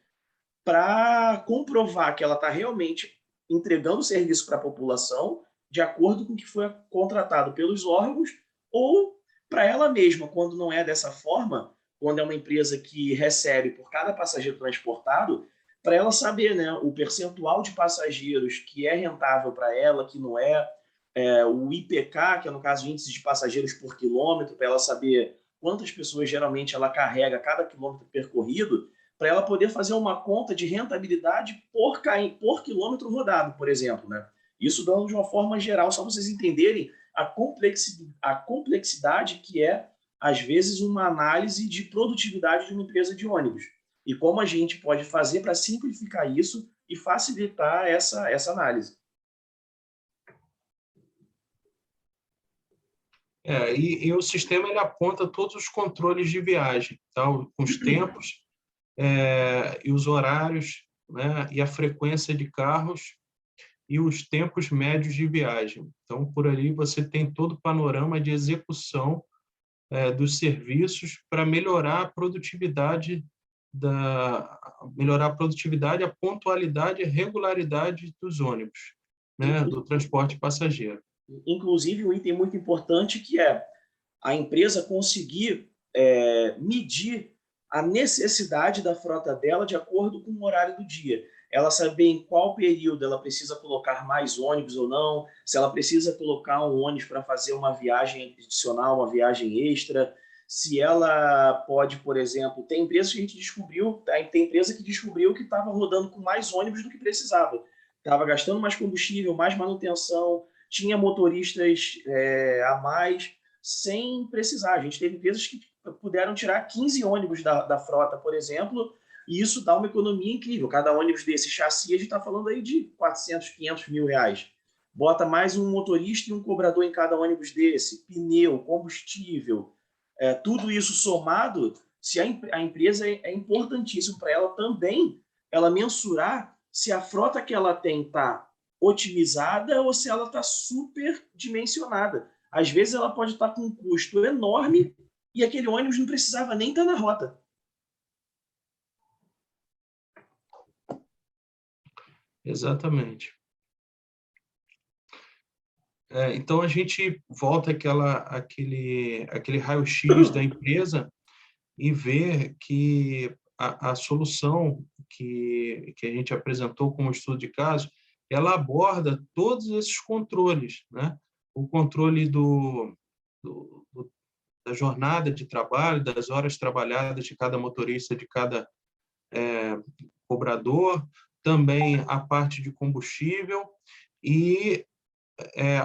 para comprovar que ela está realmente entregando serviço para a população de acordo com o que foi contratado pelos órgãos, ou para ela mesma, quando não é dessa forma, quando é uma empresa que recebe por cada passageiro transportado, para ela saber, né, o percentual de passageiros que é rentável para ela, que não é, o IPK, que é no caso índice de passageiros por quilômetro, para ela saber quantas pessoas geralmente ela carrega a cada quilômetro percorrido, para ela poder fazer uma conta de rentabilidade por quilômetro rodado, por exemplo, né? Isso dando de uma forma geral, só para vocês entenderem a complexidade que é, às vezes, uma análise de produtividade de uma empresa de ônibus. E como a gente pode fazer para simplificar isso e facilitar essa análise. E o sistema ele aponta todos os controles de viagem, tá? Com os tempos e os horários, né? E a frequência de carros e os tempos médios de viagem. Então, por ali você tem todo o panorama de execução dos serviços para melhorar a produtividade, a pontualidade e a regularidade dos ônibus, né? Do transporte passageiro. Inclusive, um item muito importante que é a empresa conseguir medir a necessidade da frota dela de acordo com o horário do dia. Ela saber em qual período ela precisa colocar mais ônibus ou não, se ela precisa colocar um ônibus para fazer uma viagem adicional, uma viagem extra, se ela pode, por exemplo, tem empresa que a gente descobriu, tem empresa que descobriu que estava rodando com mais ônibus do que precisava, estava gastando mais combustível, mais manutenção, tinha motoristas a mais, sem precisar. A gente teve empresas que puderam tirar 15 ônibus da frota, por exemplo, e isso dá uma economia incrível. Cada ônibus desse chassi, a gente está falando aí de 400, 500 mil reais. Bota mais um motorista e um cobrador em cada ônibus desse, pneu, combustível, tudo isso somado, se a empresa é importantíssimo para ela também, ela mensurar se a frota que ela tem está otimizada ou se ela está superdimensionada. Às vezes ela pode estar com um custo enorme e aquele ônibus não precisava nem estar na rota. Exatamente. Então, a gente volta aquele raio-x da empresa e vê que a solução que a gente apresentou como estudo de caso, ela aborda todos esses controles, né? O controle da jornada de trabalho, das horas trabalhadas de cada motorista, de cada cobrador, também a parte de combustível e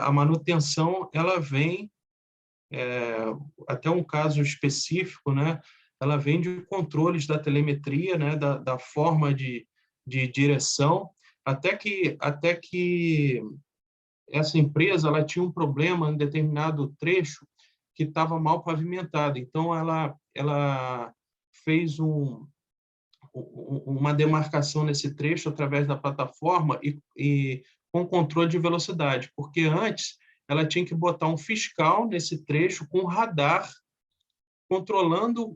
a manutenção, ela vem, até um caso específico, né? Ela vem de controles da telemetria, né? Da forma de direção, até que essa empresa ela tinha um problema em determinado trecho que estava mal pavimentado. Então, ela fez uma demarcação nesse trecho através da plataforma e com controle de velocidade, porque antes ela tinha que botar um fiscal nesse trecho com radar, controlando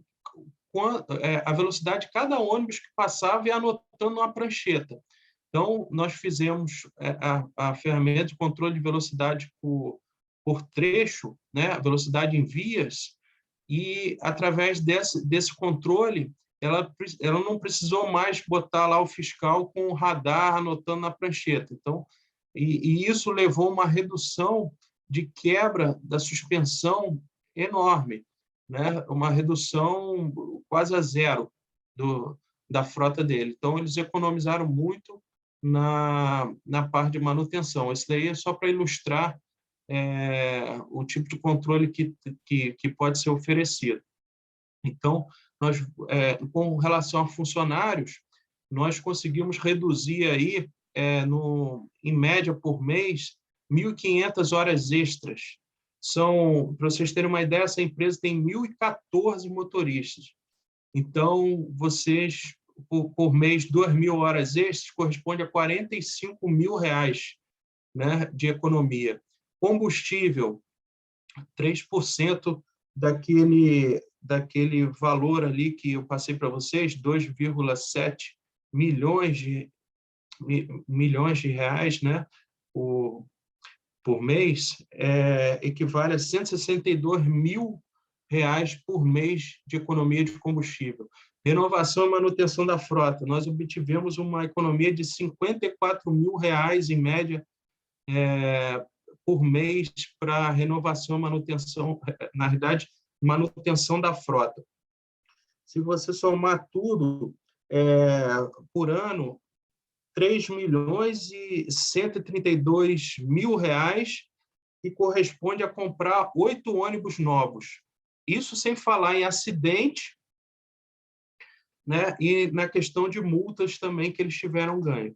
a velocidade de cada ônibus que passava e anotando numa prancheta. Então, nós fizemos a ferramenta de controle de velocidade por trecho, né, a velocidade em vias, e, através desse controle, ela não precisou mais botar lá o fiscal com o radar anotando na prancheta. Então, e isso levou a uma redução de quebra da suspensão enorme, né? Uma redução quase a zero da frota dele. Então, eles economizaram muito na parte de manutenção. Isso daí é só para ilustrar o tipo de controle que pode ser oferecido. Então, nós, com relação a funcionários, nós conseguimos reduzir aí, em média por mês, 1.500 horas extras. Para vocês terem uma ideia, essa empresa tem 1.014 motoristas. Então, vocês, por mês, 2.000 horas extras, corresponde a R$45 mil, né, de economia. Combustível, 3% daquele valor ali que eu passei para vocês, 2,7 milhões de reais, né, por mês, equivale a R$162 mil por mês de economia de combustível. Renovação e manutenção da frota, nós obtivemos uma economia de R$54 mil, em média, por mês para renovação e manutenção, na verdade, manutenção da frota. Se você somar tudo, por ano, R$3.132.000, que corresponde a comprar 8 ônibus novos. Isso sem falar em acidente, né, e na questão de multas também que eles tiveram ganho.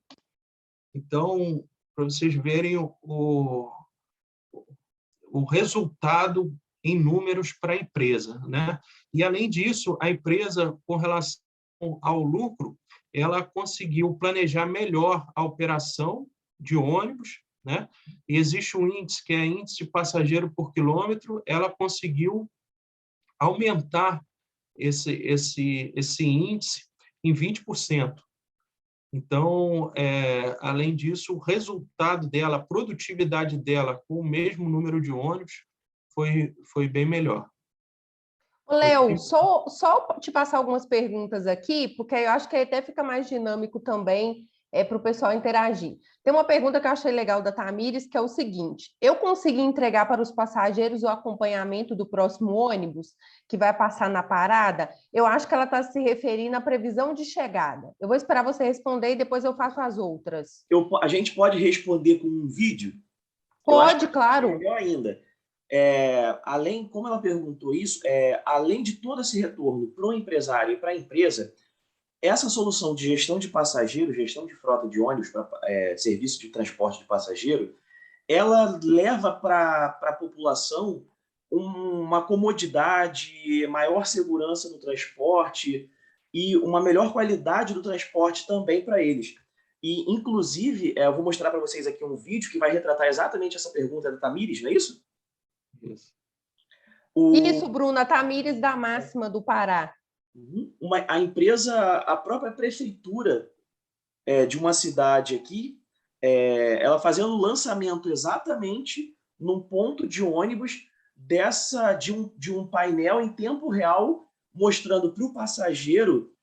Então, para vocês verem o resultado em números para a empresa, né? E, além disso, a empresa, com relação ao lucro, ela conseguiu planejar melhor a operação de ônibus, né? E existe um índice, que é índice de passageiro por quilômetro, ela conseguiu aumentar esse índice em 20%. Então, além disso, o resultado dela, a produtividade dela com o mesmo número de ônibus foi bem melhor. Léo, só te passar algumas perguntas aqui, porque eu acho que aí até fica mais dinâmico também para o pessoal interagir. Tem uma pergunta que eu achei legal da Tamires, que é o seguinte: eu consegui entregar para os passageiros o acompanhamento do próximo ônibus que vai passar na parada? Eu acho que ela está se referindo à previsão de chegada. Eu vou esperar você responder e depois eu faço as outras. A gente pode responder com um vídeo? Pode, claro. Melhor ainda. Além, como ela perguntou isso, além de todo esse retorno para o empresário e para a empresa, essa solução de gestão de passageiro, gestão de frota de ônibus para serviço de transporte de passageiro, ela leva para a população uma comodidade, maior segurança no transporte e uma melhor qualidade do transporte também para eles. E, inclusive, eu vou mostrar para vocês aqui um vídeo que vai retratar exatamente essa pergunta da Tamires, não é isso? Isso. Isso, Bruna, Tamires da Máxima do Pará. A empresa, a própria prefeitura de uma cidade aqui, ela fazendo o lançamento exatamente num ponto de ônibus de um painel em tempo real, mostrando para o passageiro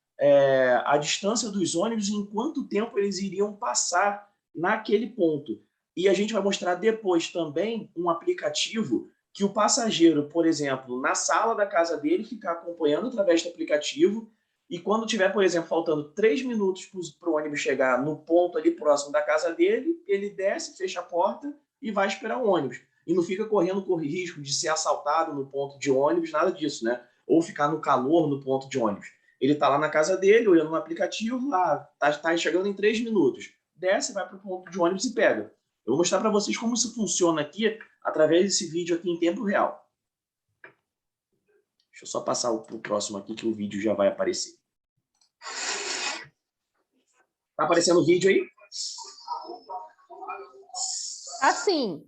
a distância dos ônibus e em quanto tempo eles iriam passar naquele ponto. E a gente vai mostrar depois também um aplicativo que o passageiro, por exemplo, na sala da casa dele, ficar acompanhando através do aplicativo, e quando tiver, por exemplo, faltando 3 minutos para o ônibus chegar no ponto ali próximo da casa dele, ele desce, fecha a porta e vai esperar o ônibus. E não fica correndo o risco de ser assaltado no ponto de ônibus, nada disso, né? Ou ficar no calor no ponto de ônibus. Ele está lá na casa dele, olhando no aplicativo, está chegando em 3 minutos. Desce, vai para o ponto de ônibus e pega. Eu vou mostrar para vocês como isso funciona aqui, através desse vídeo aqui em tempo real. Deixa eu só passar para o próximo aqui, que o vídeo já vai aparecer. Tá aparecendo o vídeo aí? Assim.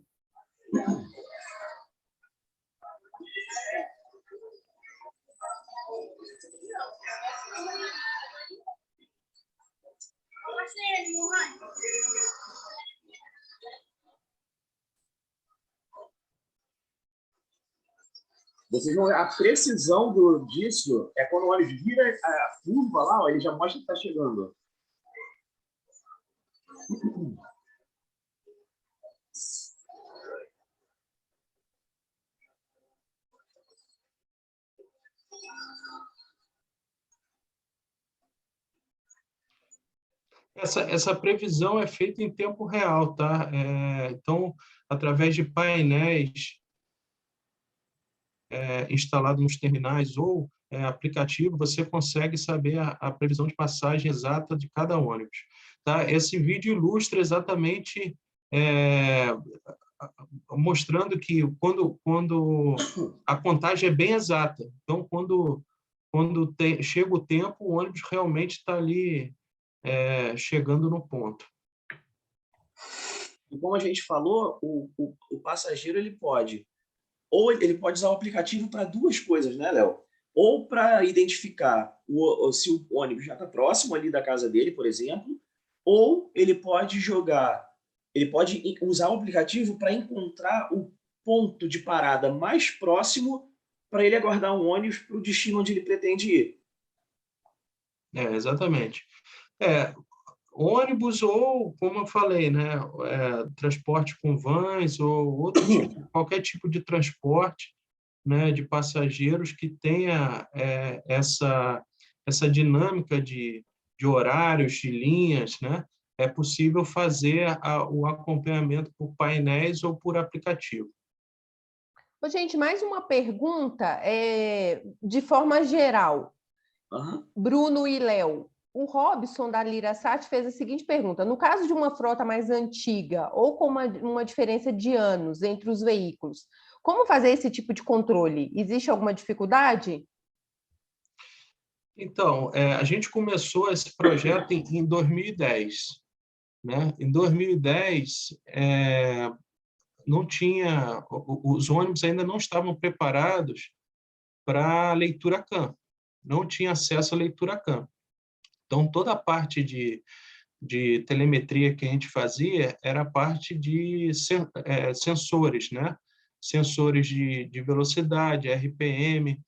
Vocês vão, a precisão disso é quando o ônibus vira a curva lá, ó, ele já mostra que está chegando. Essa previsão é feita em tempo real, tá? Então, através de painéis instalados nos terminais ou aplicativo, você consegue saber a previsão de passagem exata de cada ônibus, tá? Esse vídeo ilustra exatamente mostrando que quando a contagem é bem exata, então quando chega o tempo, o ônibus realmente está ali chegando no ponto. E como a gente falou, o passageiro ele pode usar o aplicativo para duas coisas, né, Léo? Ou para identificar se o ônibus já está próximo ali da casa dele, por exemplo, ou ele pode usar o aplicativo para encontrar o ponto de parada mais próximo para ele aguardar um ônibus para o destino onde ele pretende ir. Exatamente. Ônibus ou, como eu falei, né, transporte com vans ou qualquer tipo de transporte, né, de passageiros que tenha essa dinâmica de horários, de linhas, né, é possível fazer o acompanhamento por painéis ou por aplicativo. Gente, mais uma pergunta de forma geral. Uhum. Bruno e Léo, o Robson da Lirasat fez a seguinte pergunta: no caso de uma frota mais antiga ou com uma diferença de anos entre os veículos, como fazer esse tipo de controle? Existe alguma dificuldade? Então, a gente começou esse projeto em 2010. Né? Em 2010, não tinha, os ônibus ainda não estavam preparados para leitura CAM, não tinha acesso à leitura CAM. Então, toda a parte de telemetria que a gente fazia era a parte de sensores, né? Sensores de velocidade, RPM,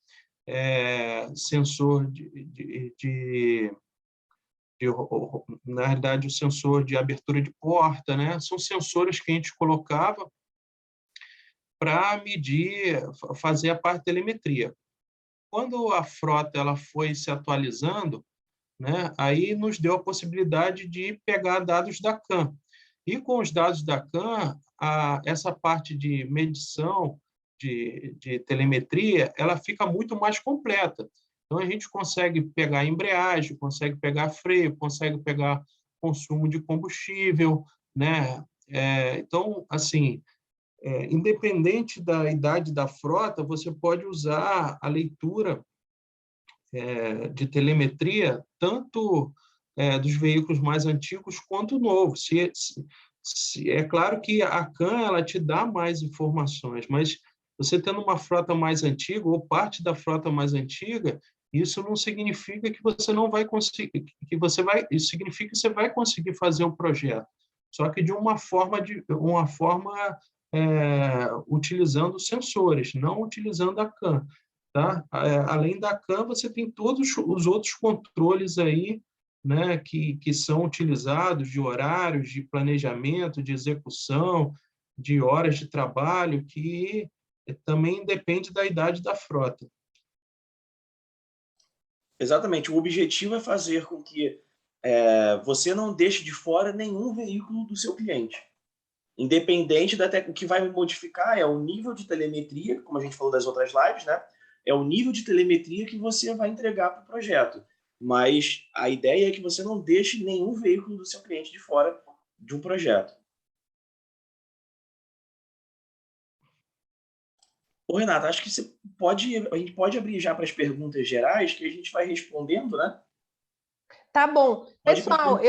sensor na realidade, o sensor de abertura de porta, né? São sensores que a gente colocava para medir, fazer a parte de telemetria. Quando a frota ela foi se atualizando, né? Aí nos deu a possibilidade de pegar dados da CAM. E com os dados da CAM, essa parte de medição de telemetria, ela fica muito mais completa. Então, a gente consegue pegar embreagem, consegue pegar freio, consegue pegar consumo de combustível, né? Então, assim, independente da idade da frota, você pode usar a leitura de telemetria, tanto dos veículos mais antigos quanto novos. É claro que a CAN ela te dá mais informações, mas você tendo uma frota mais antiga ou parte da frota mais antiga, isso não significa que você não vai conseguir, isso significa que você vai conseguir fazer o projeto, só que de uma forma utilizando sensores, não utilizando a CAN. Tá? Além da CAN, você tem todos os outros controles aí, né, que são utilizados de horários, de planejamento, de execução, de horas de trabalho, que também depende da idade da frota. Exatamente. O objetivo é fazer com que você não deixe de fora nenhum veículo do seu cliente. Independente o que vai modificar é o nível de telemetria, como a gente falou das outras lives, né? É o nível de telemetria que você vai entregar para o projeto. Mas a ideia é que você não deixe nenhum veículo do seu cliente de fora de um projeto. Ô, Renata, acho que a gente pode abrir já para as perguntas gerais que a gente vai respondendo, né? Tá bom. Pessoal,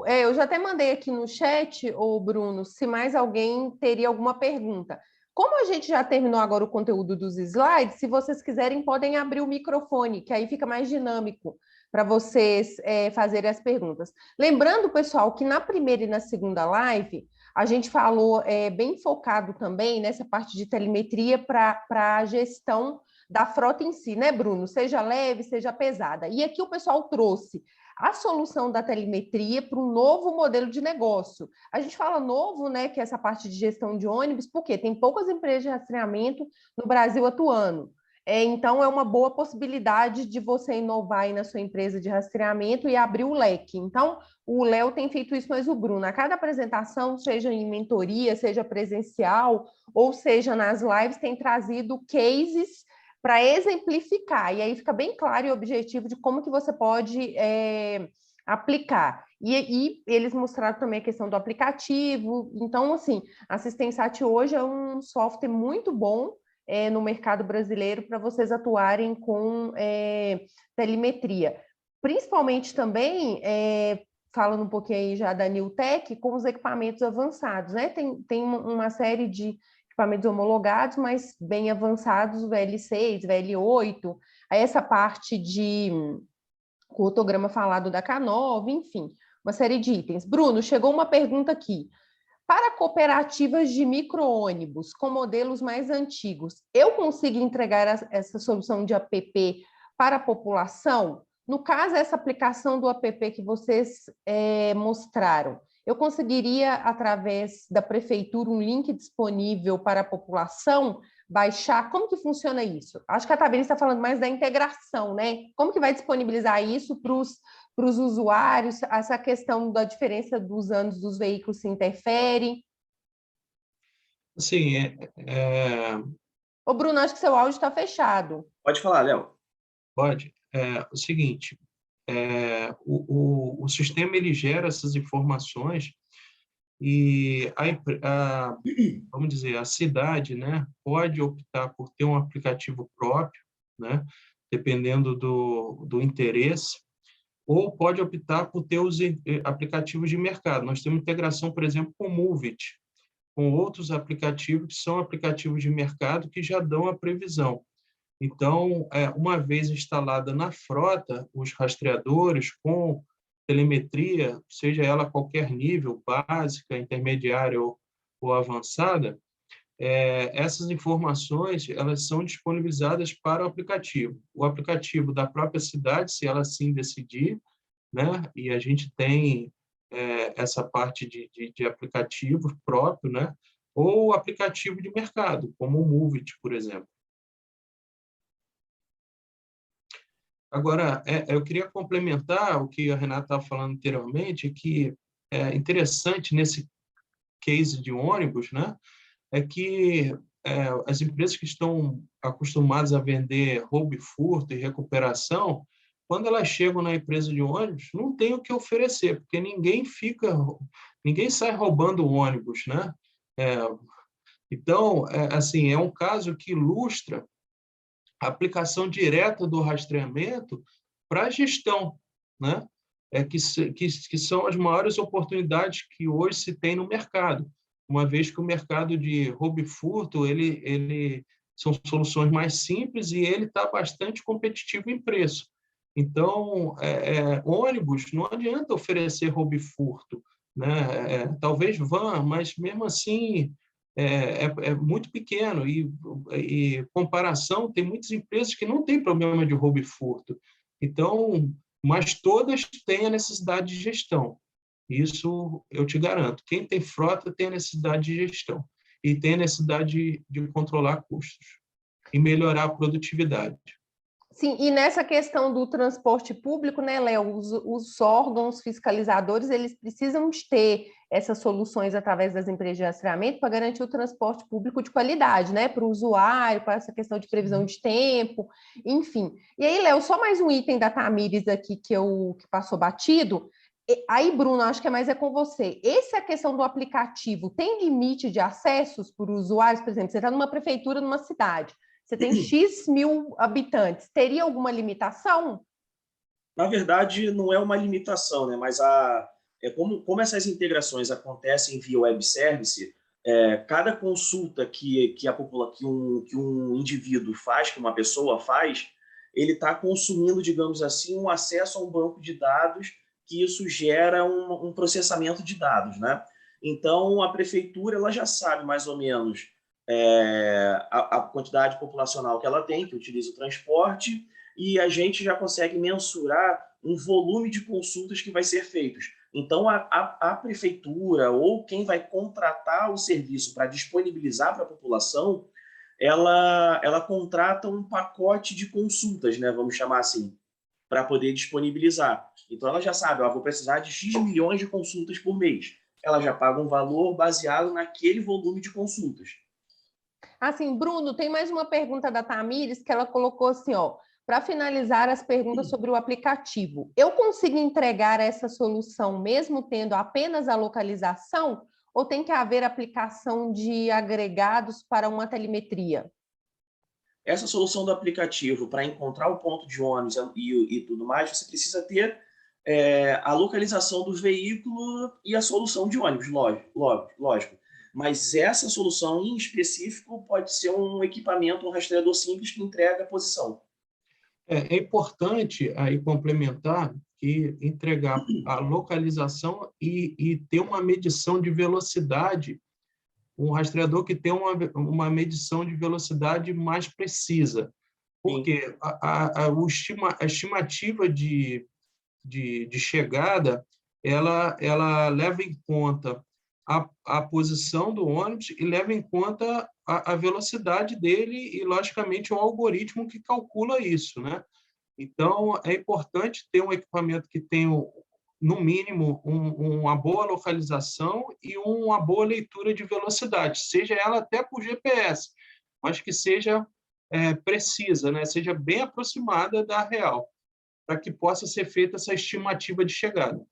Eu já até mandei aqui no chat, ô Bruno, se mais alguém teria alguma pergunta. Como a gente já terminou agora o conteúdo dos slides, se vocês quiserem, podem abrir o microfone, que aí fica mais dinâmico para vocês fazerem as perguntas. Lembrando, pessoal, que na primeira e na segunda live, a gente falou bem focado também nessa parte de telemetria para a gestão da frota em si, né, Bruno? Seja leve, seja pesada. E aqui o pessoal trouxe a solução da telemetria para um novo modelo de negócio. A gente fala novo, né, que é essa parte de gestão de ônibus, porque tem poucas empresas de rastreamento no Brasil atuando. Então, é uma boa possibilidade de você inovar aí na sua empresa de rastreamento e abrir o leque. Então, o Léo tem feito isso, mas o Bruno, a cada apresentação, seja em mentoria, seja presencial, ou seja nas lives, tem trazido cases para exemplificar, e aí fica bem claro e objetivo de como que você pode aplicar. E eles mostraram também a questão do aplicativo. Então, assim, a Assistensat hoje é um software muito bom no mercado brasileiro para vocês atuarem com telemetria. Principalmente também, falando um pouquinho aí já da Newtek, com os equipamentos avançados, né? Tem uma série de equipamentos homologados, mas bem avançados, o VL6, VL8, aí essa parte de rotograma falado da K9, enfim, uma série de itens. Bruno, chegou uma pergunta aqui. Para cooperativas de micro-ônibus com modelos mais antigos, eu consigo entregar essa solução de app para a população? No caso, essa aplicação do app que vocês mostraram, eu conseguiria, através da prefeitura, um link disponível para a população baixar? Como que funciona isso? Acho que a Thabile está falando mais da integração, né? Como que vai disponibilizar isso para os usuários? Essa questão da diferença dos anos dos veículos se interfere? Sim, Ô, Bruno, acho que seu áudio está fechado. Pode falar, Léo. pode. É o seguinte, o sistema ele gera essas informações e vamos dizer, a cidade, né, pode optar por ter um aplicativo próprio, né, dependendo do interesse, ou pode optar por ter os aplicativos de mercado. Nós temos integração, por exemplo, com o Movit, com outros aplicativos que são aplicativos de mercado que já dão a previsão. Então, uma vez instalada na frota, os rastreadores com telemetria, seja ela a qualquer nível, básica, intermediária ou avançada, essas informações elas são disponibilizadas para o aplicativo da própria cidade, se ela assim decidir, né? E a gente tem essa parte de aplicativo próprio, né? Ou aplicativo de mercado, como o Movit, por exemplo. Agora, eu queria complementar o que a Renata estava falando anteriormente, que é interessante nesse case de ônibus, né? É que as empresas que estão acostumadas a vender roubo e furto e recuperação, quando elas chegam na empresa de ônibus, não tem o que oferecer, porque ninguém sai roubando o ônibus, né? Então, assim, é um caso que ilustra a aplicação direta do rastreamento para a gestão, né? Que são as maiores oportunidades que hoje se tem no mercado, uma vez que o mercado de roubo e furto ele são soluções mais simples e ele está bastante competitivo em preço. Então, ônibus, não adianta oferecer roubo e furto, né? Talvez van, mas mesmo assim é muito pequeno e comparação, tem muitas empresas que não têm problema de roubo e furto. Então, mas todas têm a necessidade de gestão. Isso eu te garanto. Quem tem frota tem a necessidade de gestão e tem a necessidade de controlar custos e melhorar a produtividade. Sim, e nessa questão do transporte público, né, Léo, os órgãos fiscalizadores, eles precisam de ter essas soluções através das empresas de rastreamento para garantir o transporte público de qualidade, né, para o usuário, para essa questão de previsão de tempo, enfim. E aí, Léo, só mais um item da Tamires aqui que passou batido. Aí, Bruno, acho que é com você. Essa é a questão do aplicativo. Tem limite de acessos por usuários? Por exemplo, você está numa prefeitura, numa cidade. Você tem X mil habitantes. Teria alguma limitação? Na verdade, não é uma limitação, né? Mas como essas integrações acontecem via web service, cada consulta que um indivíduo faz, que uma pessoa faz, ele está consumindo, digamos assim, um acesso a um banco de dados, que isso gera um processamento de dados, né? Então, a prefeitura ela já sabe mais ou menos a quantidade populacional que ela tem, que utiliza o transporte, e a gente já consegue mensurar um volume de consultas que vai ser feitos. Então, a prefeitura ou quem vai contratar o serviço para disponibilizar para a população, ela contrata um pacote de consultas, né, vamos chamar assim, para poder disponibilizar. Então, ela já sabe, vou precisar de X milhões de consultas por mês. Ela já paga um valor baseado naquele volume de consultas. Assim, Bruno, tem mais uma pergunta da Tamires que ela colocou assim, ó, para finalizar as perguntas sobre o aplicativo. Eu consigo entregar essa solução mesmo tendo apenas a localização ou tem que haver aplicação de agregados para uma telemetria? Essa solução do aplicativo para encontrar o ponto de ônibus e tudo mais, você precisa ter a localização do veículo e a solução de ônibus, lógico. Mas essa solução em específico pode ser um equipamento, um rastreador simples que entrega a posição. É importante aí complementar que entregar a localização e ter uma medição de velocidade, um rastreador que tem uma medição de velocidade mais precisa. Porque a estimativa de chegada, ela leva em conta a posição do ônibus e leva em conta a velocidade dele e, logicamente, o algoritmo que calcula isso, né? Então, é importante ter um equipamento que tenha, no mínimo, uma boa localização e uma boa leitura de velocidade, seja ela até por GPS, mas que seja precisa, né? Seja bem aproximada da real, para que possa ser feita essa estimativa de chegada.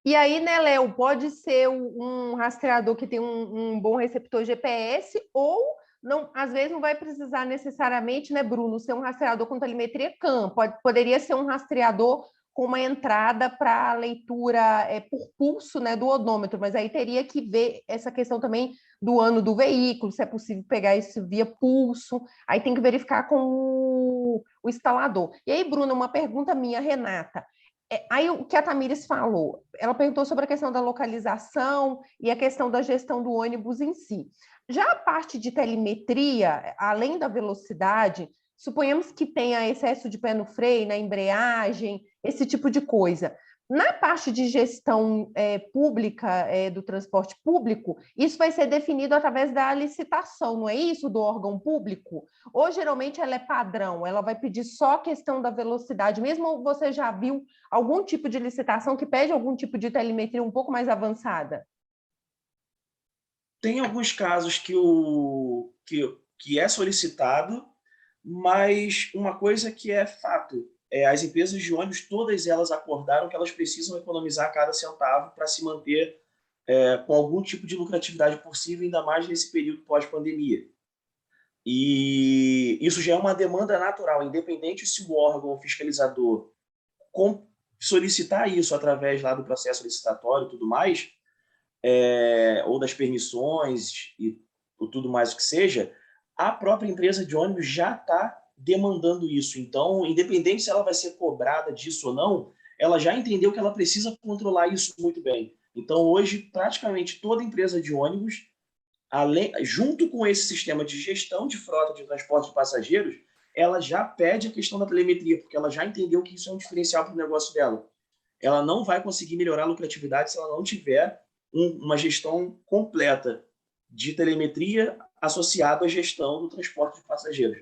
E aí, né, Léo, pode ser um rastreador que tem um bom receptor GPS ou, não, às vezes, não vai precisar necessariamente, né, Bruno, ser um rastreador com telemetria CAM. Poderia ser um rastreador com uma entrada para leitura por pulso, né, do odômetro, mas aí teria que ver essa questão também do ano do veículo, se é possível pegar isso via pulso, aí tem que verificar com o instalador. E aí, Bruno, uma pergunta minha, Renata. Aí o que a Tamires falou, ela perguntou sobre a questão da localização e a questão da gestão do ônibus em si. Já a parte de telemetria, além da velocidade, suponhamos que tenha excesso de pé no freio, na embreagem, esse tipo de coisa. Na parte de gestão pública, do transporte público, isso vai ser definido através da licitação, não é isso? Do órgão público? Ou geralmente ela é padrão, ela vai pedir só a questão da velocidade, mesmo você já viu algum tipo de licitação que pede algum tipo de telemetria um pouco mais avançada? Tem alguns casos que é solicitado, mas uma coisa que é fato, as empresas de ônibus, todas elas acordaram que elas precisam economizar cada centavo para se manter com algum tipo de lucratividade possível, ainda mais nesse período pós-pandemia. E isso já é uma demanda natural, independente se o órgão fiscalizador solicitar isso através lá do processo licitatório e tudo mais, ou das permissões e tudo mais o que seja, a própria empresa de ônibus já está demandando isso. Então, independente se ela vai ser cobrada disso ou não, ela já entendeu que ela precisa controlar isso muito bem. Então, hoje, praticamente toda empresa de ônibus, junto com esse sistema de gestão de frota de transporte de passageiros, ela já pede a questão da telemetria, porque ela já entendeu que isso é um diferencial para o negócio dela. Ela não vai conseguir melhorar a lucratividade se ela não tiver uma gestão completa de telemetria associada à gestão do transporte de passageiros.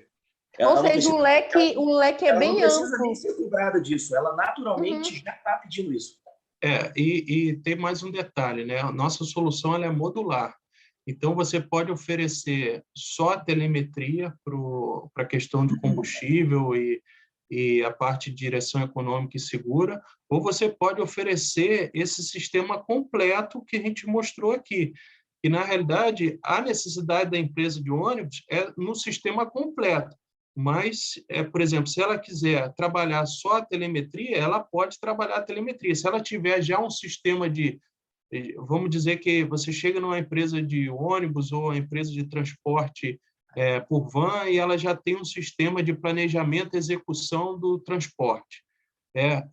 Ou seja, o leque é bem amplo. Ela não precisa nem ser cobrada disso, ela naturalmente já está pedindo isso. E tem mais um detalhe, né? A nossa solução ela é modular. Então, você pode oferecer só a telemetria para a questão de combustível e a parte de direção econômica e segura, ou você pode oferecer esse sistema completo que a gente mostrou aqui. E, na realidade, a necessidade da empresa de ônibus é no sistema completo. Mas, por exemplo, se ela quiser trabalhar só a telemetria, ela pode trabalhar a telemetria. Se ela tiver já um sistema vamos dizer que você chega numa empresa de ônibus ou uma empresa de transporte por van e ela já tem um sistema de planejamento e execução do transporte,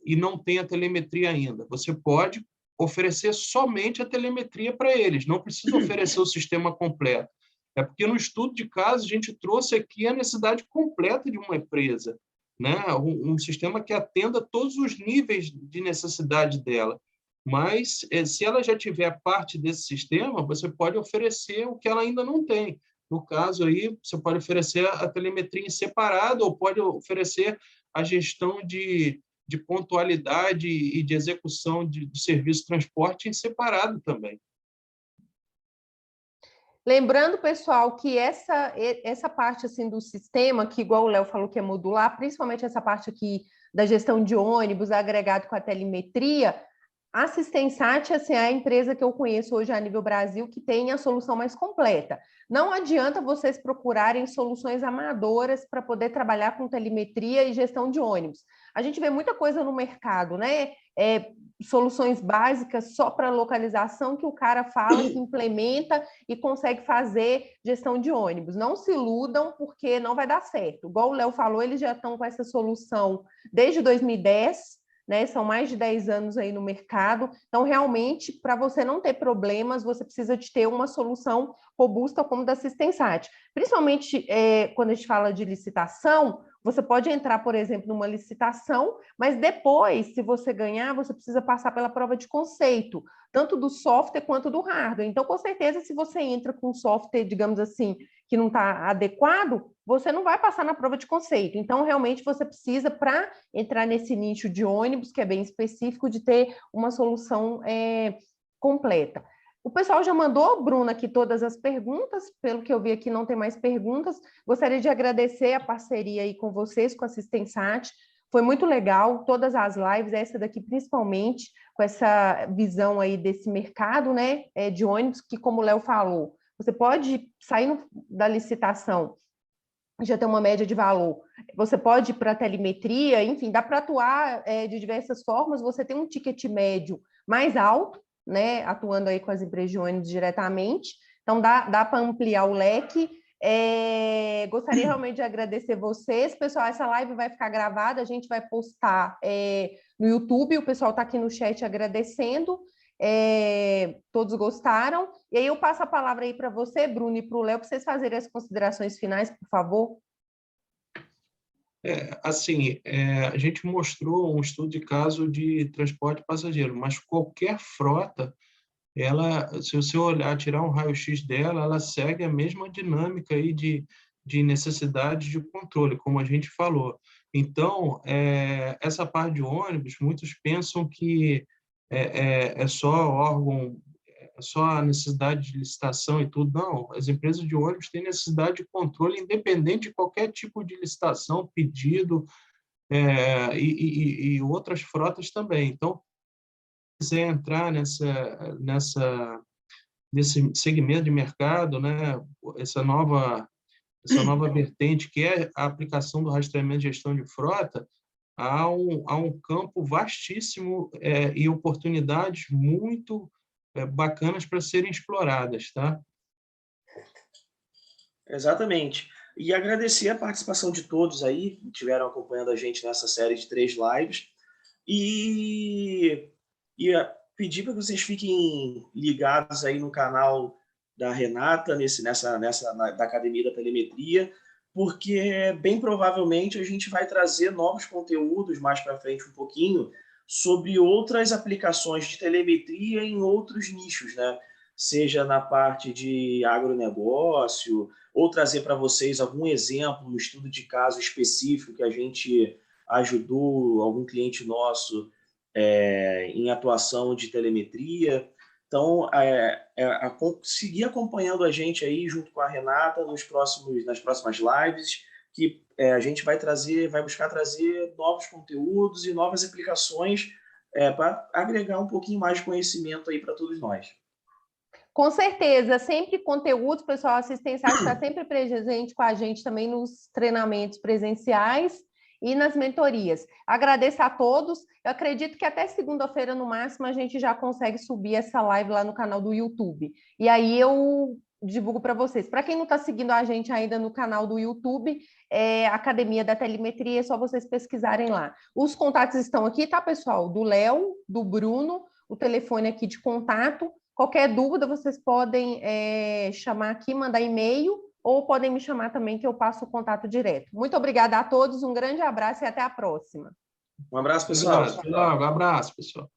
e não tem a telemetria ainda. Você pode oferecer somente a telemetria para eles, não precisa oferecer o sistema completo. É porque no estudo de caso a gente trouxe aqui a necessidade completa de uma empresa, né? Um sistema que atenda todos os níveis de necessidade dela. Mas, se ela já tiver parte desse sistema, você pode oferecer o que ela ainda não tem. No caso aí, você pode oferecer a telemetria em separado ou pode oferecer a gestão de pontualidade e de execução de serviço de transporte em separado também. Lembrando, pessoal, que essa parte assim do sistema, que igual o Léo falou que é modular, principalmente essa parte aqui da gestão de ônibus agregado com a telemetria, a Assistensat assim, é a empresa que eu conheço hoje a nível Brasil que tem a solução mais completa. Não adianta vocês procurarem soluções amadoras para poder trabalhar com telemetria e gestão de ônibus. A gente vê muita coisa no mercado, né? Soluções básicas só para localização que o cara fala, que implementa e consegue fazer gestão de ônibus. Não se iludam, porque não vai dar certo. Igual o Léo falou, eles já estão com essa solução desde 2010, né? São mais de 10 anos aí no mercado. Então, realmente, para você não ter problemas, você precisa de ter uma solução robusta como da Assistensat. Principalmente quando a gente fala de licitação, você pode entrar, por exemplo, numa licitação, mas depois, se você ganhar, você precisa passar pela prova de conceito, tanto do software quanto do hardware. Então, com certeza, se você entra com um software, digamos assim, que não está adequado, você não vai passar na prova de conceito. Então, realmente, você precisa, para entrar nesse nicho de ônibus, que é bem específico, de ter uma solução completa. O pessoal já mandou, Bruna, aqui todas as perguntas. Pelo que eu vi aqui, não tem mais perguntas. Gostaria de agradecer a parceria aí com vocês, com a Assistensat. Foi muito legal, todas as lives, essa daqui principalmente, com essa visão aí desse mercado, né, de ônibus, que, como o Léo falou, você pode sair da licitação, já tem uma média de valor. Você pode ir para a telemetria, enfim, dá para atuar de diversas formas. Você tem um ticket médio mais alto, né, atuando aí com as empresas de ônibus diretamente. Então, dá para ampliar o leque. Gostaria realmente de agradecer vocês. Pessoal, essa live vai ficar gravada, a gente vai postar no YouTube. O pessoal está aqui no chat agradecendo. Todos gostaram. E aí eu passo a palavra aí para você, Bruno, e para o Léo, para vocês fazerem as considerações finais, por favor. A gente mostrou um estudo de caso de transporte passageiro, mas qualquer frota, se você olhar, tirar um raio-x dela, ela segue a mesma dinâmica aí de necessidade de controle, como a gente falou. Então, essa parte de ônibus, muitos pensam que é só órgão, só a necessidade de licitação e tudo. Não, as empresas de ônibus têm necessidade de controle independente de qualquer tipo de licitação, pedido, e outras frotas também. Então, se quiser entrar nesse segmento de mercado, né, essa nova vertente, que é a aplicação do rastreamento e gestão de frota, há um campo vastíssimo e oportunidades muito bacanas para serem exploradas, tá? Exatamente. E agradecer a participação de todos aí que estiveram acompanhando a gente nessa série de 3 lives. E pedir para que vocês fiquem ligados aí no canal da Renata, da Academia da Telemetria, porque bem provavelmente a gente vai trazer novos conteúdos mais para frente um pouquinho sobre outras aplicações de telemetria em outros nichos, né? Seja na parte de agronegócio, ou trazer para vocês algum exemplo, um estudo de caso específico que a gente ajudou algum cliente nosso em atuação de telemetria. Então, seguir acompanhando a gente aí junto com a Renata nas próximas lives, que a gente vai buscar trazer novos conteúdos e novas aplicações para agregar um pouquinho mais de conhecimento aí para todos nós. Com certeza, sempre conteúdos, pessoal, assistencial está sempre presente com a gente também nos treinamentos presenciais e nas mentorias. Agradeço a todos. Eu acredito que até segunda-feira, no máximo, a gente já consegue subir essa live lá no canal do YouTube. E aí eu divulgo para vocês. Para quem não está seguindo a gente ainda no canal do YouTube, Academia da Telemetria, é só vocês pesquisarem lá. Os contatos estão aqui, tá, pessoal? Do Léo, do Bruno, o telefone aqui de contato. Qualquer dúvida, vocês podem chamar aqui, mandar e-mail, ou podem me chamar também, que eu passo o contato direto. Muito obrigada a todos, um grande abraço e até a próxima. Um abraço, pessoal. Um abraço, pessoal.